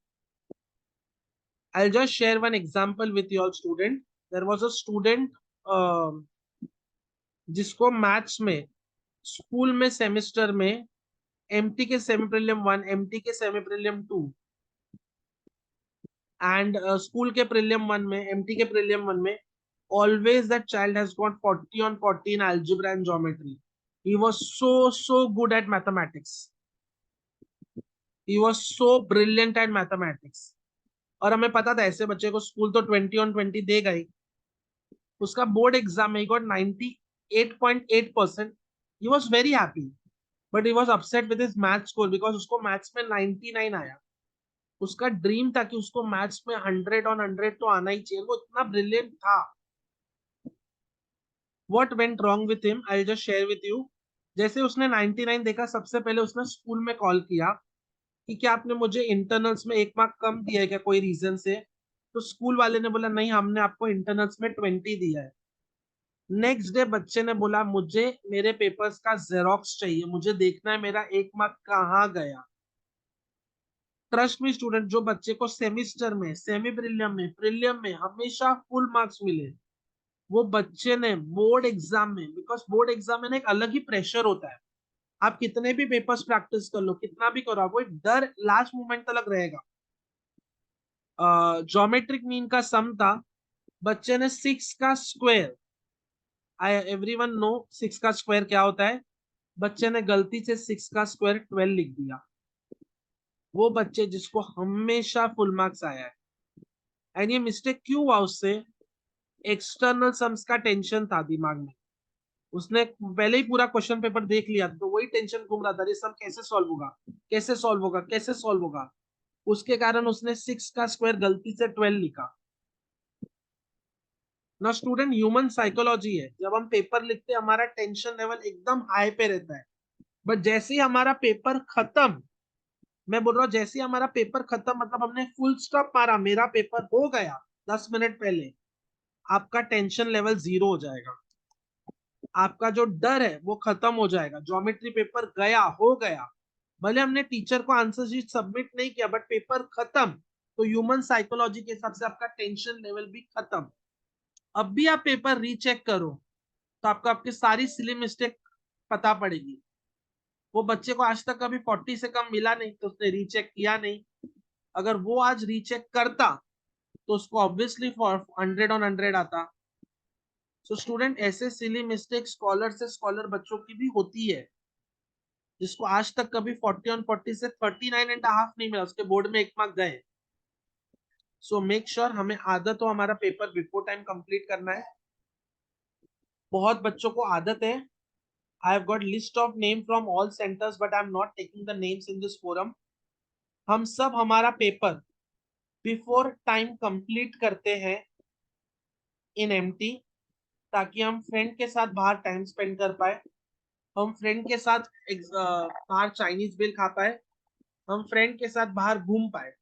I'll just share one example with you all student. There was a student जिसको मैथ्स में स्कूल में सेमेस्टर में एमटी के सेमी प्रीलियम 1, एमटी के सेमी प्रीलियम 2 एंड स्कूल के प्रीलियम 1 में, एमटी के प्रीलियम 1 में always that child has got 40 on 40 in algebra and geometry. He was so good at mathematics. He was so brilliant at mathematics. और हमें पता था ऐसे बच्चे को स्कूल तो 20 on 20 देगा ही। उसका बोर्ड एग्जाम में he got 98.8%। He was very happy, but he was upset with his math score because उसको मैथ्स में 99 आया। उसका ड्रीम था कि उसको मैथ्स में 100 ऑन 100 तो आना ही चाहिए, वो इतना ब्रिलियंट था। What went wrong with him, I just share with you. जैसे उसने 99 देखा, सबसे पहले उसने स्कूल में कॉल किया कि क्या आपने मुझे इंटरनल्स में 1 मार्क कम दिया है क्या कोई रीजन से? तो स्कूल वाले ने बोला नहीं, हमने आपको इंटरनल्स में 20 दिया है। नेक्स्ट डे बच्चे ने बोला मुझे मेरे पेपर्स का जेरोक्स चाहिए, मुझे देखना है मेरा 1 मार्क कहाँ गया। ट्रस्ट मी स्टूडेंट, जो बच्चे को सेमिस्टर में, सेमी प्रीलियम में, प्रीलियम में हमेशा फुल मार्क्स मिले, वो बच्चे ने बोर्ड एग्जाम में, बिकॉज बोर्ड एग्जाम में एक अलग ही प्रेशर होता है। आप कितने भी पेपर्स प्रैक्टिस कर लो, कितना भी करो, आपको एक डर लास्ट मोमेंट तक रहेगा। ज्योमेट्रिक मीन का सम था, बच्चे ने 6 का स्क्वायर, आई एवरीवन नो 6 का स्क्वायर क्या होता है, बच्चे ने गलती से 6 का स्क्वायर 12 लिख दिया। वो बच्चे जिसको हमेशा फुल मार्क्स आया है, एंड ये मिस्टेक क्यों हुआ उससे? एक्सटर्नल सम्स का टेंशन था दिमाग में। उसने पहले ही पूरा क्वेश्चन पेपर देख लिया, तो वही टेंशन घूम रहा था, ये सम कैसे सॉल्व होगा, कैसे सॉल्व होगा, कैसे सॉल्व होगा। उसके कारण उसने 6 का स्क्वायर गलती से 12 लिखा। ना स्टूडेंट, ह्यूमन साइकोलॉजी है, जब हम पेपर लिखते हैं हमारा टेंशन लेवल एकदम हाई पे रहता है, बट जैसे ही हमारा पेपर खत्म, मैं बोल रहा हूँ जैसे ही हमारा पेपर खत्म, मतलब हमने फुल स्टॉप मारा, मेरा पेपर हो गया 10 मिनट पहले, आपका टेंशन लेवल 0 हो जाएगा। आपका जो डर है वो खत्म हो जाएगा। ज्योमेट्री पेपर गया, हो गया, भले हमने टीचर को आंसर शीट सबमिट नहीं किया, बट पेपर खत्म। तो ह्यूमन साइकोलॉजी के हिसाब से आपका टेंशन लेवल भी खत्म। अब भी आप पेपर रीचेक करो तो आपको आपकी सारी सिली मिस्टेक पता पड़ेगी। वो बच्चे को आज तक कभी 40 से कम मिला नहीं, तो उसने रीचेक किया नहीं। अगर वो आज रीचेक करता तो उसको ऑब्वियसली 100 on 100 आता। सो स्टूडेंट, ऐसे सिली मिस्टेक स्कॉलर से स्कॉलर बच्चों की भी होती है, जिसको आज तक कभी 40 on 40 से 39.5 नहीं मिला, उसके बोर्ड में 1 मार्क गए। सो मेक श्योर हमें आदत हो हमारा पेपर बिफोर टाइम कंप्लीट करना है। बहुत बच्चों को आदत है, I have got list of name from all centres but I am not taking the names in this forum. हम सब हमारा पेपर बिफोर टाइम कंप्लीट करते हैं इन एमटी, ताकि हम फ्रेंड के साथ बाहर टाइम स्पेंड कर पाए, हम फ्रेंड के साथ बाहर चाइनीज बिल खा पाए, हम फ्रेंड के साथ बाहर घूम पाए।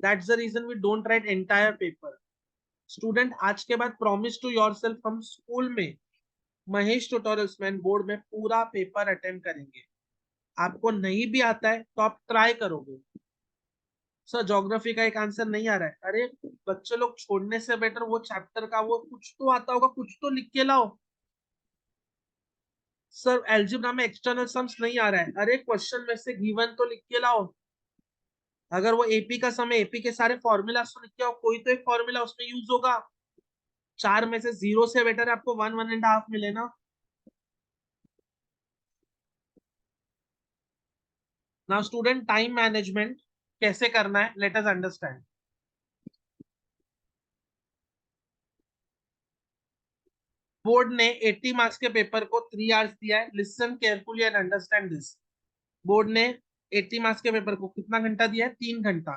That's the reason we don't write entire paper. Student, आज के बाद प्रॉमिस टू योरसेल्फ, हम स्कूल में महेश ट्यूटोरियल्स में बोर्ड में पूरा पेपर अटेम्प्ट करेंगे। आपको नहीं भी आता है तो आप ट्राई करोगे। सर ज्योग्राफी का एक आंसर नहीं आ रहा है, अरे बच्चे लोग छोड़ने से बेटर वो चैप्टर का वो कुछ तो आता होगा, कुछ तो लिख के लाओ। सर एल्जेब्रा में एक्सटर्नल सम्स नहीं आ रहा है, अरे क्वेश्चन में से गिवन तो लिख के लाओ। अगर वो एपी का सम है, एपी के सारे फॉर्मूला तो लिख के आओ, कोई तो एक फॉर्मूला उसमें यूज होगा। 4 में से 0 से बेटर है आपको 1-1.5 मिले ना। नाउ स्टूडेंट, टाइम मैनेजमेंट कैसे करना है, लेट अस अंडरस्टैंड। बोर्ड ने 80 मार्क्स के पेपर को 3 आवर्स दिया है, listen carefully and understand this. Board ने 80 मार्क्स के पेपर को कितना घंटा दिया है? 3 घंटा।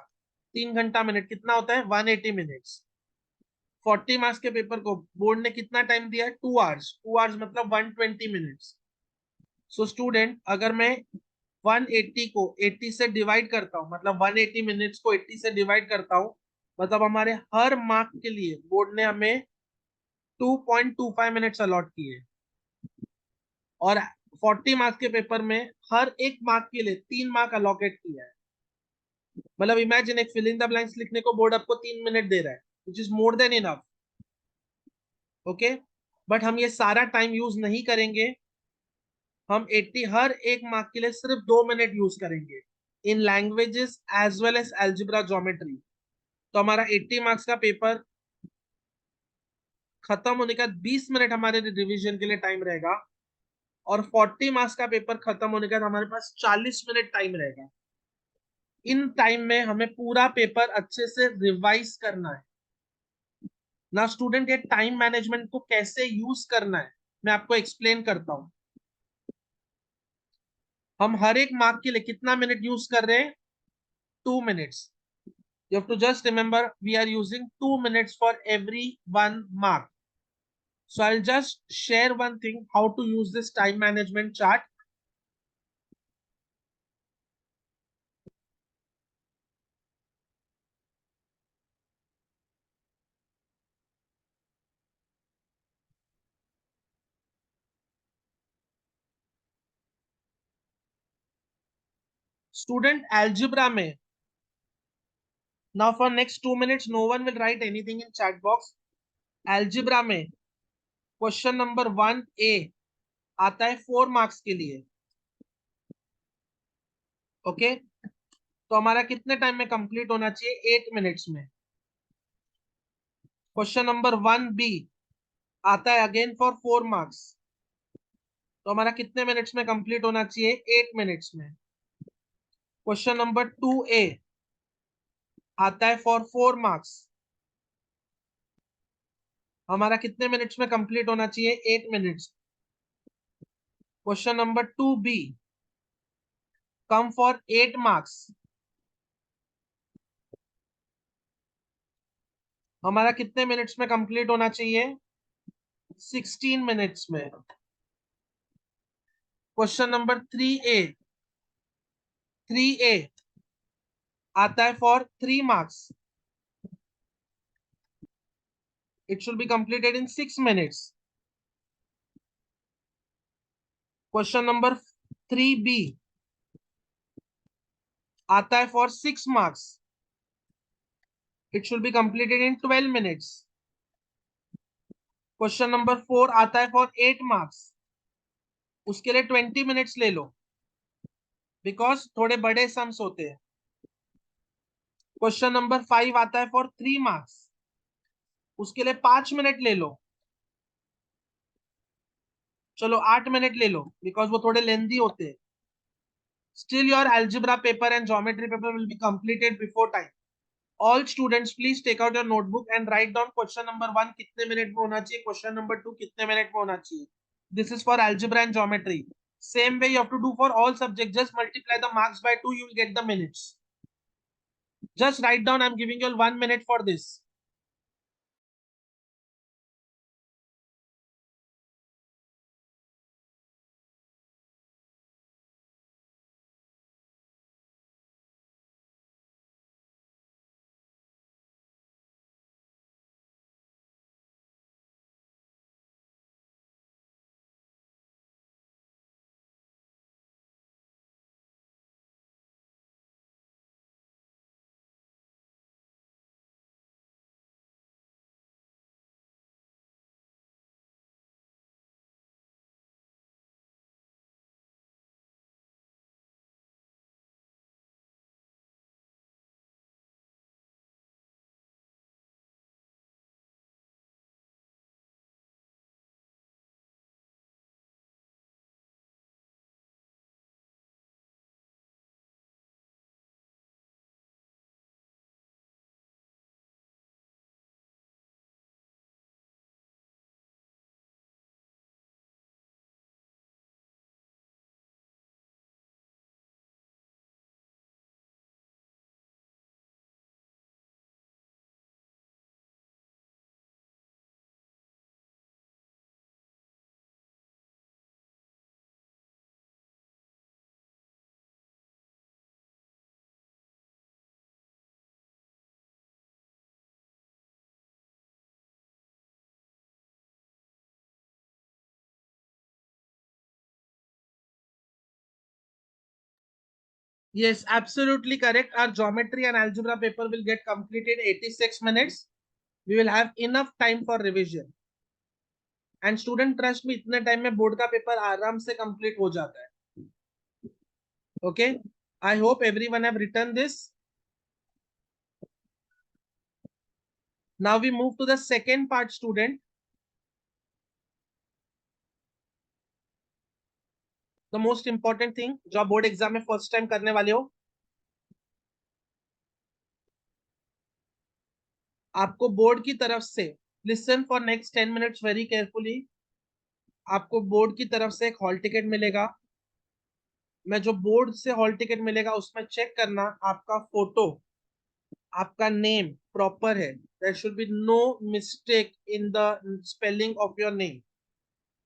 3 घंटा मिनट कितना होता है? 180 मिनट्स। 40 मार्क्स के पेपर को बोर्ड ने कितना टाइम दिया है? 2 आवर्स। 2 आवर्स मतलब 120 मिनट्स। सो स्टूडेंट, अगर मैं 180 को 80 से डिवाइड करता हूँ, मतलब 180 मिनट्स को 80 से डिवाइड करता हूँ, मतलब हमारे हर मार्क के लिए बोर्ड ने हमें 2.25 मिनट्स अलॉट किए। और 40 मार्क्स के पेपर में हर एक मार्क के लिए 3 मार्क अलोकेट किया है। मतलब इमेजिन एक फिल इन द ब्लैंक्स लिखने को बोर्ड आपको 3 मिनट दे रहा है, which is more than enough. Okay, but हम ये सारा टाइम यूज नहीं करेंगे। हम 80 हर एक मार्क के लिए सिर्फ 2 मिनट यूज करेंगे in languages as well as algebra geometry. तो हमारा 80 मार्क्स का पेपर खत्म होने का 20 मिनट हमारे रिवीजन के लिए टाइम रहेगा, और 40 मार्क्स का पेपर खत्म होने का हमारे पास 40 मिनट टाइम रहेगा। इन टाइम में हमें पूरा पेपर अच्छे से रिवाइज करना है ना। स्टूडेंट, ये टाइम मैनेजमेंट को कैसे यूज करना है मैं आपको एक्सप्लेन करता हूं। हम हर एक मार्क के लिए कितना मिनट यूज कर रहे हैं? 2 minutes. You have to just remember we are using 2 minutes for every one mark. So I'll just share one thing how to use this time management chart. Student algebra में, now for next 2 minutes no one will write anything in chat box. Algebra में क्वेश्चन नंबर 1A आता है 4 मार्क्स के लिए। ओके, तो हमारा कितने टाइम में कंप्लीट होना चाहिए? 8 मिनट्स में। क्वेश्चन नंबर 1B आता है अगेन फॉर 4 मार्क्स, तो हमारा कितने मिनट्स में कंप्लीट होना चाहिए? 8 मिनट्स में। क्वेश्चन नंबर 2A आता है फॉर 4 मार्क्स, हमारा कितने मिनट्स में कंप्लीट होना चाहिए? 8 minutes. Question number 2B come for 8 marks, हमारा कितने मिनट्स में कंप्लीट होना चाहिए? 16 मिनट्स में। क्वेश्चन नंबर 3A आता है for 3 marks, it should be completed in 6 minutes. Question number 3B आता है for 6 marks, it should be completed in 12 minutes. Question number 4 आता है फॉर 8 मार्क्स, उसके लिए 20 मिनट्स ले लो, बिकॉज थोड़े बड़े सम्स होते हैं। क्वेश्चन नंबर 5 आता है फॉर 3 मार्क्स, उसके लिए 5 मिनट ले लो। चलो 8 मिनट ले लो, बिकॉज वो थोड़े लेंदी होते हैं। Still your algebra paper and geometry paper will be completed before time. All students please take out your notebook and write down question number 1 कितने मिनट में होना चाहिए, क्वेश्चन नंबर 2 कितने मिनट में होना चाहिए। This is for algebra and geometry. Same way you have to do for all subjects. Just multiply the marks by 2, you will get the minutes. Just write down, I'm giving you all 1 minute for this. Yes, absolutely correct. Our geometry and algebra paper will get completed in 86 minutes. We will have enough time for revision. And student trust me, इतने टाइम में बोर्ड का पेपर आराम से कंप्लीट हो जाता है. Okay? I hope everyone have written this. Now we move to the second part, student. The most important thing जो आप बोर्ड एग्जाम में फर्स्ट टाइम करने वाले हो, आपको बोर्ड की तरफ से listen for next 10 minutes very carefully. आपको बोर्ड की तरफ से एक हॉल टिकट मिलेगा. मैं जो बोर्ड से हॉल टिकट मिलेगा उसमें चेक करना आपका फोटो, आपका नेम प्रॉपर है. There should be no mistake in the spelling of your name.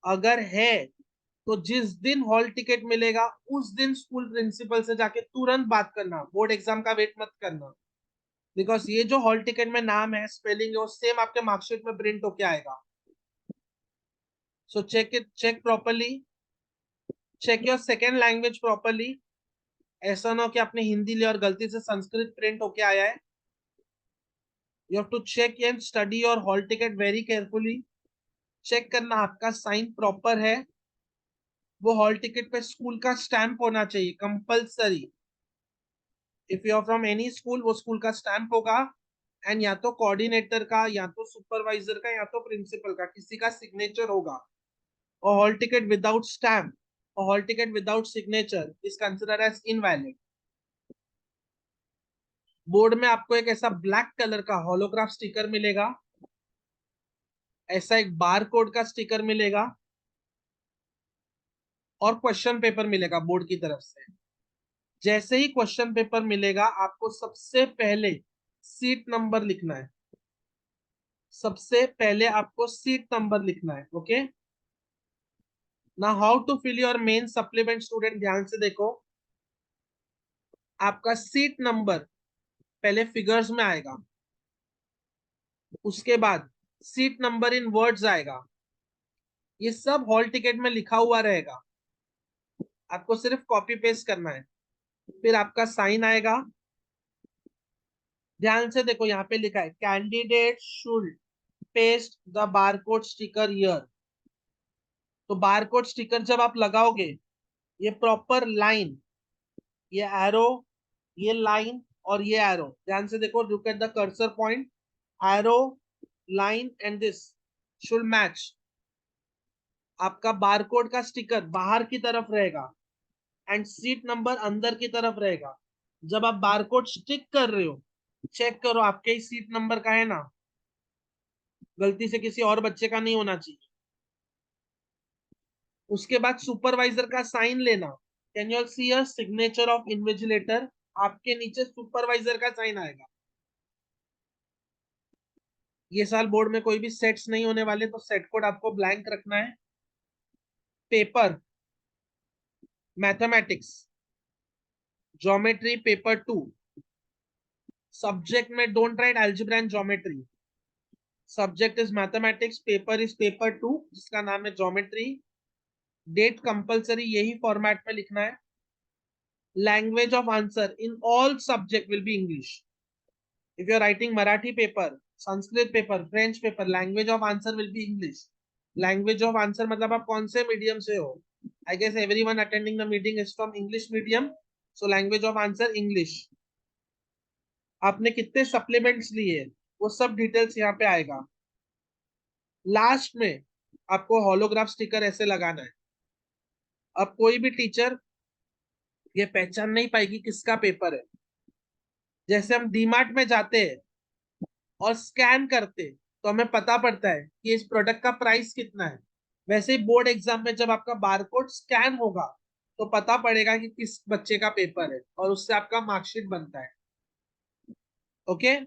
अगर है तो जिस दिन हॉल टिकट मिलेगा उस दिन स्कूल प्रिंसिपल से जाके तुरंत बात करना. बोर्ड एग्जाम का वेट मत करना. बिकॉज ये जो हॉल टिकट में नाम है, स्पेलिंग है, वो सेम आपके मार्कशीट में प्रिंट होके आएगा. So check it, check properly. Check your second language properly. ऐसा ना हो कि आपने हिंदी लिया और गलती से संस्कृत प्रिंट होके आया है. You have to check and study your hall ticket very carefully. चेक करना आपका साइन प्रॉपर है. वो हॉल टिकट पे स्कूल का स्टैंप होना चाहिए compulsory. If you are from any school, वो स्कूल का स्टैंप होगा. एंड या तो कोऑर्डिनेटर का, या तो सुपरवाइजर का, या तो प्रिंसिपल का, किसी का सिग्नेचर होगा. और हॉल टिकट विदाउट स्टैम्प और hall ticket without signature is considered as invalid. Board में आपको एक ऐसा ब्लैक कलर का होलोग्राफ स्टिकर मिलेगा. ऐसा एक बार कोड का स्टिकर मिलेगा. और क्वेश्चन पेपर मिलेगा बोर्ड की तरफ से. जैसे ही क्वेश्चन पेपर मिलेगा आपको सबसे पहले सीट नंबर लिखना है. सबसे पहले आपको सीट नंबर लिखना है. ओके. ना how to fill your main supplement. Student ध्यान से देखो. आपका सीट नंबर पहले फिगर्स में आएगा. उसके बाद सीट नंबर इन वर्ड्स आएगा. ये सब हॉल टिकट में लिखा हुआ रहेगा. आपको सिर्फ कॉपी पेस्ट करना है. फिर आपका साइन आएगा. ध्यान से देखो, यहाँ पे लिखा है candidate should paste the barcode sticker here. तो बारकोड स्टिकर जब आप लगाओगे, ये प्रॉपर लाइन, ये एरो, ये लाइन और ये एरो, ध्यान से देखो. Look at the cursor point. Arrow, line and this should match. आपका बारकोड का स्टिकर बाहर की तरफ रहेगा एंड सीट नंबर अंदर की तरफ रहेगा. जब आप बारकोड स्टिक कर रहे हो, चेक करो आपके ही सीट नंबर का है ना. गलती से किसी और बच्चे का नहीं होना चाहिए. उसके बाद सुपरवाइजर का साइन लेना. Can you see a signature of invigilator. आपके नीचे सुपरवाइजर का साइन आएगा. ये साल बोर्ड में कोई भी सेट्स नहीं होने वाले, तो सेट कोड आपको ब्लैंक रखना है. Paper mathematics, geometry paper 2. Subject में don't write algebra and geometry. Subject is mathematics, paper is paper 2 जिसका नाम है ज्योमेट्री. डेट कंपलसरी यही फॉर्मेट में लिखना है. Language of answer in all subject will be English. If you're writing Marathi paper, Sanskrit paper, French paper, language of answer will be English. Language of answer मतलब आप कौन से मीडियम से हो. I guess everyone attending the meeting is from English medium. So language of answer English. आपने कितने सप्लीमेंट्स लिए वो सब डिटेल्स यहाँ पे आएगा. लास्ट में आपको होलोग्राफ स्टिकर ऐसे लगाना है. अब कोई भी टीचर ये पहचान नहीं पाएगी किसका पेपर है. जैसे हम डीमार्ट में जाते हैं और स्कैन करते तो हमें पता पड़ता है कि इस प्रोडक्ट का प्राइस कितना है. वैसे ही बोर्ड एग्जाम में जब आपका बारकोड स्कैन होगा तो पता पड़ेगा कि किस बच्चे का पेपर है और उससे आपका मार्कशीट बनता है. ओके.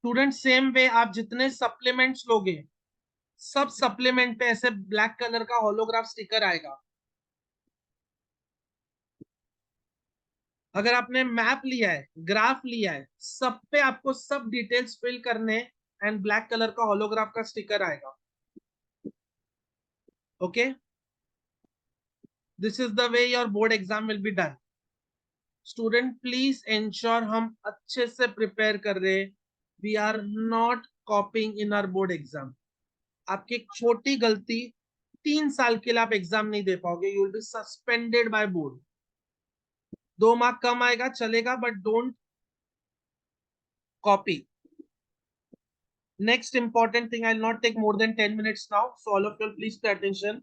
स्टूडेंट सेम वे आप जितने सप्लीमेंट्स लोगे, सब सप्लीमेंट पे ऐसे ब्लैक कलर का होलोग्राफ स्टिकर आएगा। अगर आपने मैप लिया है, ग्राफ लिया है, सब पे आपको सब डिटेल्स फिल करने एंड ब्लैक कलर का होलोग्राफ का स्टिकर आएगा। Okay, this is the way your board exam will be done. Student please ensure हम अच्छे से प्रिपेयर कर रहे। We are not copying in our board exam. आपकी एक छोटी गलती 3 साल के लिए आप एग्जाम नहीं दे पाओगे। You will be suspended by board. 2 mark कम आएगा चलेगा, but don't copy. Next important thing, I'll not take more than 10 minutes now. So all of you please pay attention.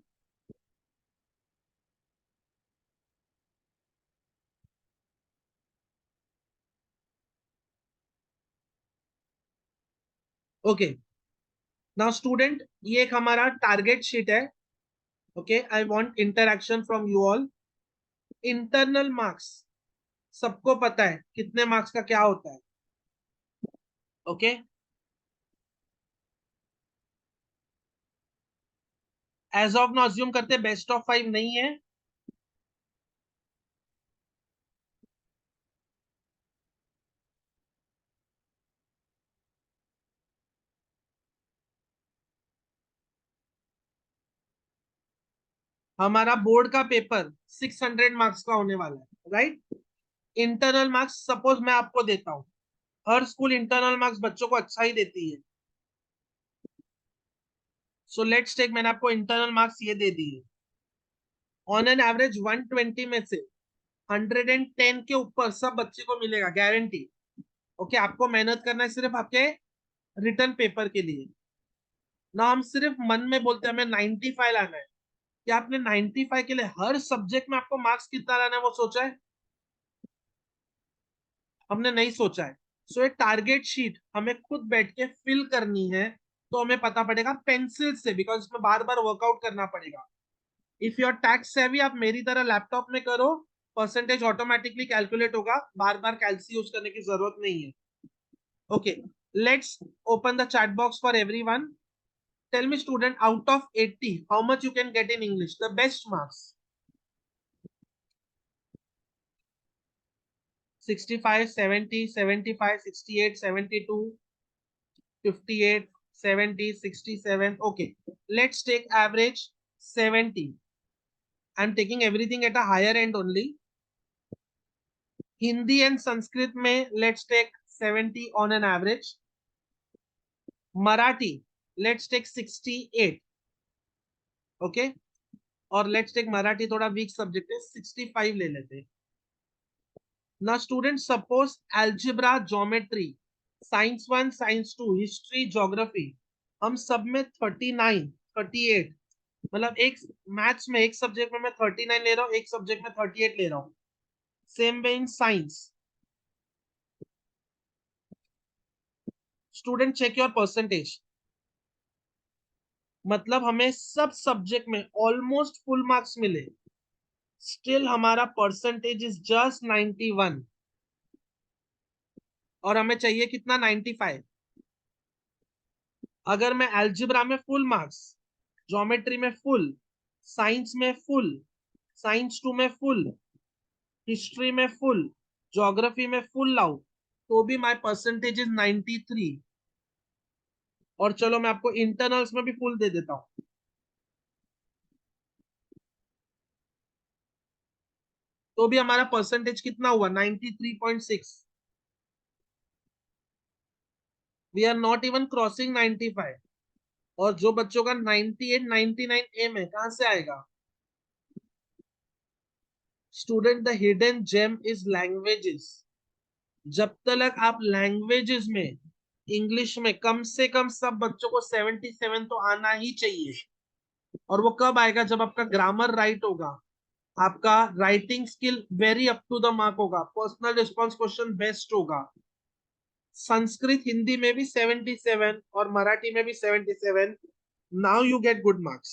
Okay. Now student, ये एक हमारा टारगेट शीट है। Okay, I want interaction from you all. Internal marks सबको पता है कितने मार्क्स का क्या होता है। Okay. As of now assume करते बेस्ट ऑफ 5 नहीं है। हमारा बोर्ड का पेपर 600 मार्क्स का होने वाला है, राइट। इंटरनल मार्क्स सपोज मैं आपको देता हूँ। हर स्कूल इंटरनल मार्क्स बच्चों को अच्छा ही देती है। सो लेट्स टेक, मैंने आपको इंटरनल मार्क्स ये दे दिए। ऑन एन एवरेज 120 में से 110 के ऊपर सब बच्चे को मिलेगा, गारंटी। ओके, आपको मेहनत करना है सिर्फ आपके रिटर्न पेपर के लिए ना। हम सिर्फ मन में बोलते हैं हमें 95 लाना है। क्या आपने 95 के लिए हर सब्जेक्ट में आपको मार्क्स कितना लाना है वो सोचा है? हमने नहीं सोचा है। सो एक टारगेट शीट हमें खुद बैठ के फिल करनी है। तो हमें पता पड़ेगा पेंसिल से, बिकॉज इसमें बार बार वर्कआउट करना पड़ेगा। इफ यू आर टैक्स सेवी, आप मेरी तरह लैपटॉप में करो, परसेंटेज ऑटोमेटिकली कैलकुलेट होगा, बार बार कैलसी यूज करने की जरूरत नहीं है। Okay, let's open the chat box for everyone. Tell me, student, out of 80, how much you can get in English? The best marks. 65, 70, 75, 68, 72, 58, 70, 67. Okay, let's take average 70. I'm taking everything at a higher end only. Hindi and Sanskrit mein, let's take 70 on an average. Marathi, let's take 68. Okay. और लेट्स टेक मराठी थोड़ा वीक सब्जेक्ट है, 65 ले लेते हैं ना। Student suppose algebra, geometry, science 1, science 2, history, geography, हम सब में 39, 38, मतलब एक मैथ्स में एक सब्जेक्ट में मैं 39 ले रहा हूँ, एक सब्जेक्ट में 38 ले रहा हूँ। Same way in science. Student check your percentage. मतलब हमें सब सब्जेक्ट में ऑलमोस्ट फुल मार्क्स मिले, स्टिल हमारा परसेंटेज इज जस्ट 91 और हमें चाहिए कितना, 95। अगर मैं अलजेब्रा में फुल मार्क्स, ज्योमेट्री में फुल, साइंस में फुल, साइंस 2 में फुल, हिस्ट्री में फुल, ज्योग्राफी में फुल लाऊं, तो भी माय परसेंटेज इज 93। और चलो मैं आपको इंटरनल्स में भी फुल दे देता हूं, तो भी हमारा परसेंटेज कितना हुआ, 93.6। We are not even crossing 95। और जो बच्चों का 98, 99 एम है, कहां से आएगा? Student, the hidden gem is languages. जब तक आप लैंग्वेजेस में, इंग्लिश में कम से कम सब बच्चों को 77 तो आना ही चाहिए। और वो कब आएगा? जब आपका ग्रामर राइट होगा, आपका writing skill very up to the mark होगा, पर्सनल रिस्पॉन्स क्वेश्चन बेस्ट होगा, संस्कृत हिंदी में भी 77 और मराठी में भी 77। Now you get good marks.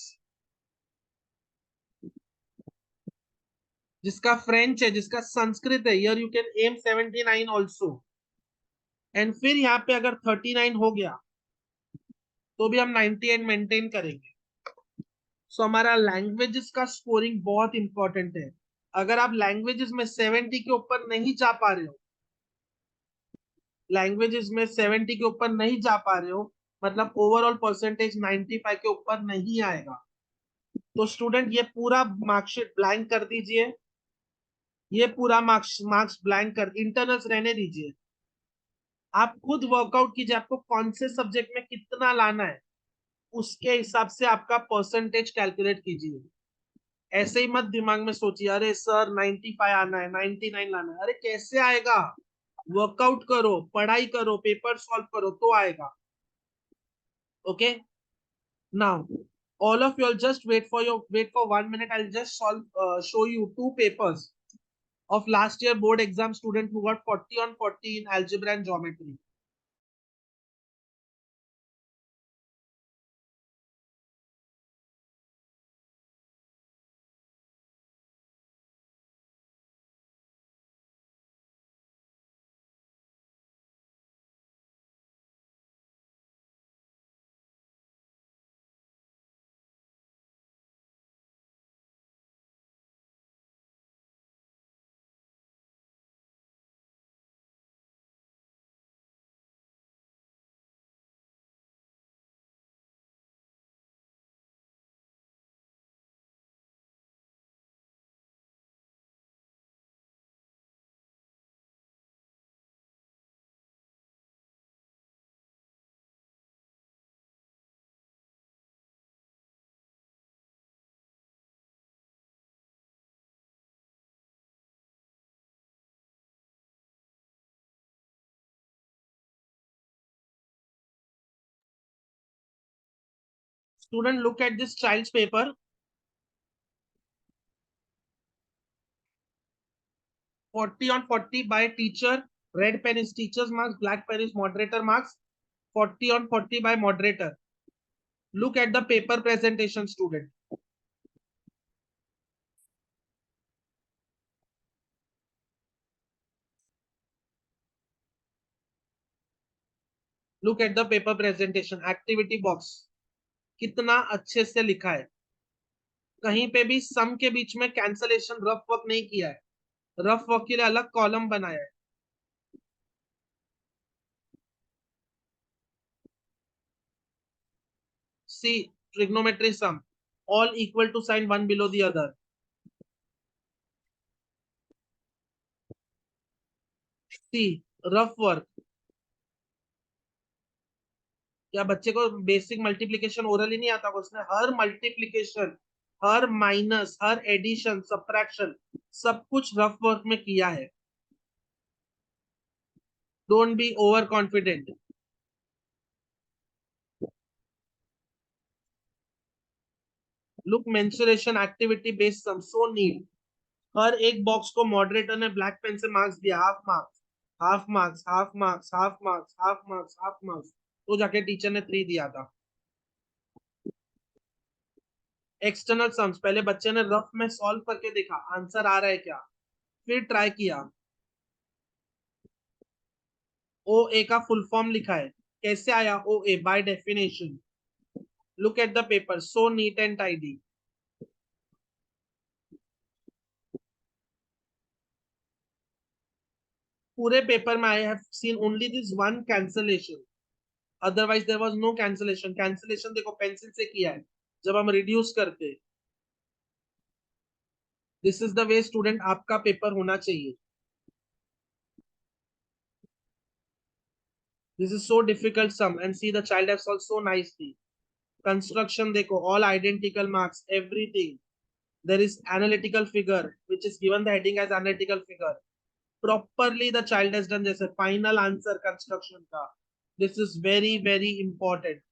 जिसका फ्रेंच है, जिसका संस्कृत है, here you can aim 79 also. And फिर यहाँ पे अगर 39 हो गया तो भी हम 98 मेंटेन करेंगे। सो हमारा लैंग्वेजेस का स्कोरिंग बहुत इंपॉर्टेंट है। अगर आप लैंग्वेजेस में 70 के ऊपर नहीं जा पा रहे हो, लैंग्वेजेस में 70 के ऊपर नहीं जा पा रहे हो, मतलब ओवरऑल परसेंटेज 95 के ऊपर नहीं आएगा, तो स्टूडेंट ये पूरा मार्कशीट ब्लैंक कर दीजिए। ये पूरा मार्क्स मार्क्स ब्लैंक कर, इंटरनल्स रहने दीजिए। आप खुद वर्कआउट कीजिए आपको कौन से सब्जेक्ट में कितना लाना है, उसके हिसाब से आपका परसेंटेज कैलकुलेट कीजिए। ऐसे ही मत दिमाग में सोचिए अरे सर 95 आना है, 99 लाना है। अरे कैसे आएगा? वर्कआउट करो, पढ़ाई करो, पेपर सॉल्व करो तो आएगा। Okay, now all of you all just wait for 1 minute. I'll just show you two papers of last year board exam student who got 40 on 40 in algebra and geometry. Student, look at this child's paper. 40 on 40 by teacher. Red pen is teacher's marks, black pen is moderator marks. 40 on 40 by moderator. Look at the paper presentation, student. Look at the paper presentation. Activity box. कितना अच्छे से लिखा है। कहीं पे भी सम के बीच में कैंसलेशन रफ वर्क नहीं किया है। रफ वर्क के लिए अलग कॉलम बनाया है। C, trigonometry sum. All equal to sign one below the other. C, rough work. क्या बच्चे को बेसिक मल्टीप्लिकेशन ओरली नहीं आता? उसने हर मल्टीप्लिकेशन, हर माइनस, हर एडिशन, सब्ट्रैक्शन सब कुछ रफ वर्क में किया है। Don't be over confident. Look, mensuration, activity based sum, so neat. हर एक बॉक्स को मॉडरेटर ने ब्लैक पेन से मार्क्स दिया। Half marks, half marks, half marks, half marks, half marks, half marks, तो जाके टीचर ने 3 दिया था। एक्सटर्नल सम्स, पहले बच्चे ने रफ में सॉल्व करके देखा आंसर आ रहा है क्या, फिर ट्राई किया। ओ ए का फुल फॉर्म लिखा है, कैसे आया O A? By definition. Look at the paper, so neat and tidy. पूरे पेपर में I have seen only this one cancellation, otherwise there was no cancellation. Cancellation देखो पेंसिल से किया है जब हम रिड्यूस करते। This is the way student आपका पेपर होना चाहिए। This is so difficult sum and see the child have solved so nicely. Construction देखो, all identical marks, everything. There is analytical figure which is given the heading as analytical figure. Properly the child has done जैसे final answer construction का। This is very very important.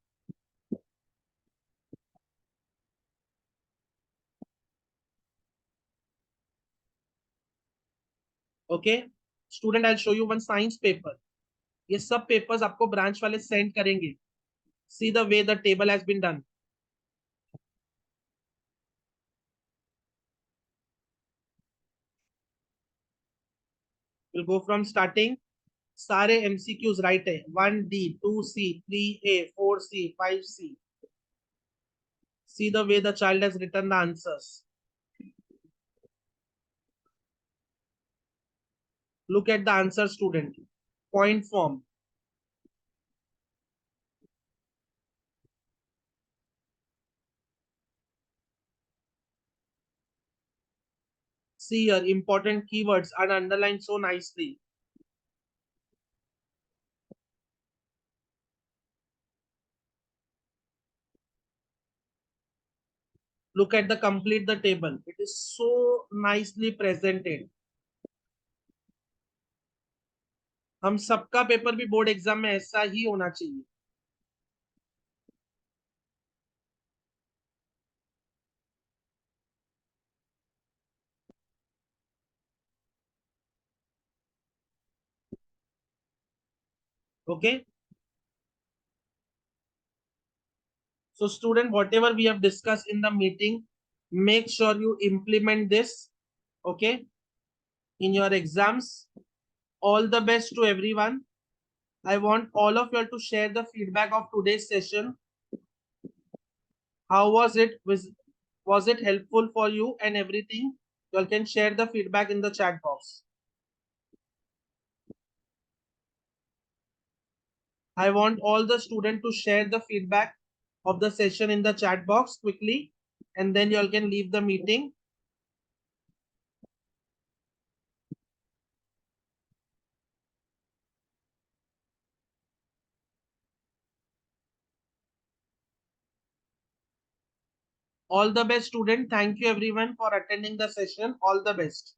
Okay, student, I'll show you one science paper. ये सब papers आपको branch वाले send करेंगे। See the way the table has been done. We'll go from starting. सारे MCQs राइट है, 1D 2C 3A 4C 5C. See the way the child has written the answers. Look at the answer, student. Point form. See here, important keywords are underlined so nicely. Look at the complete the table. It is so nicely presented. हम सबका पेपर भी बोर्ड एग्जाम में ऐसा ही होना चाहिए. Okay. So student, whatever we have discussed in the meeting, make sure you implement this, okay, in your exams. All the best to everyone. I want all of you all to share the feedback of today's session. How was it? Was it helpful for you and everything? You all can share the feedback in the chat box. I want all the students to share the feedback of the session in the chat box quickly, and then you all can leave the meeting. All the best, student. Thank you everyone for attending the session. All the best.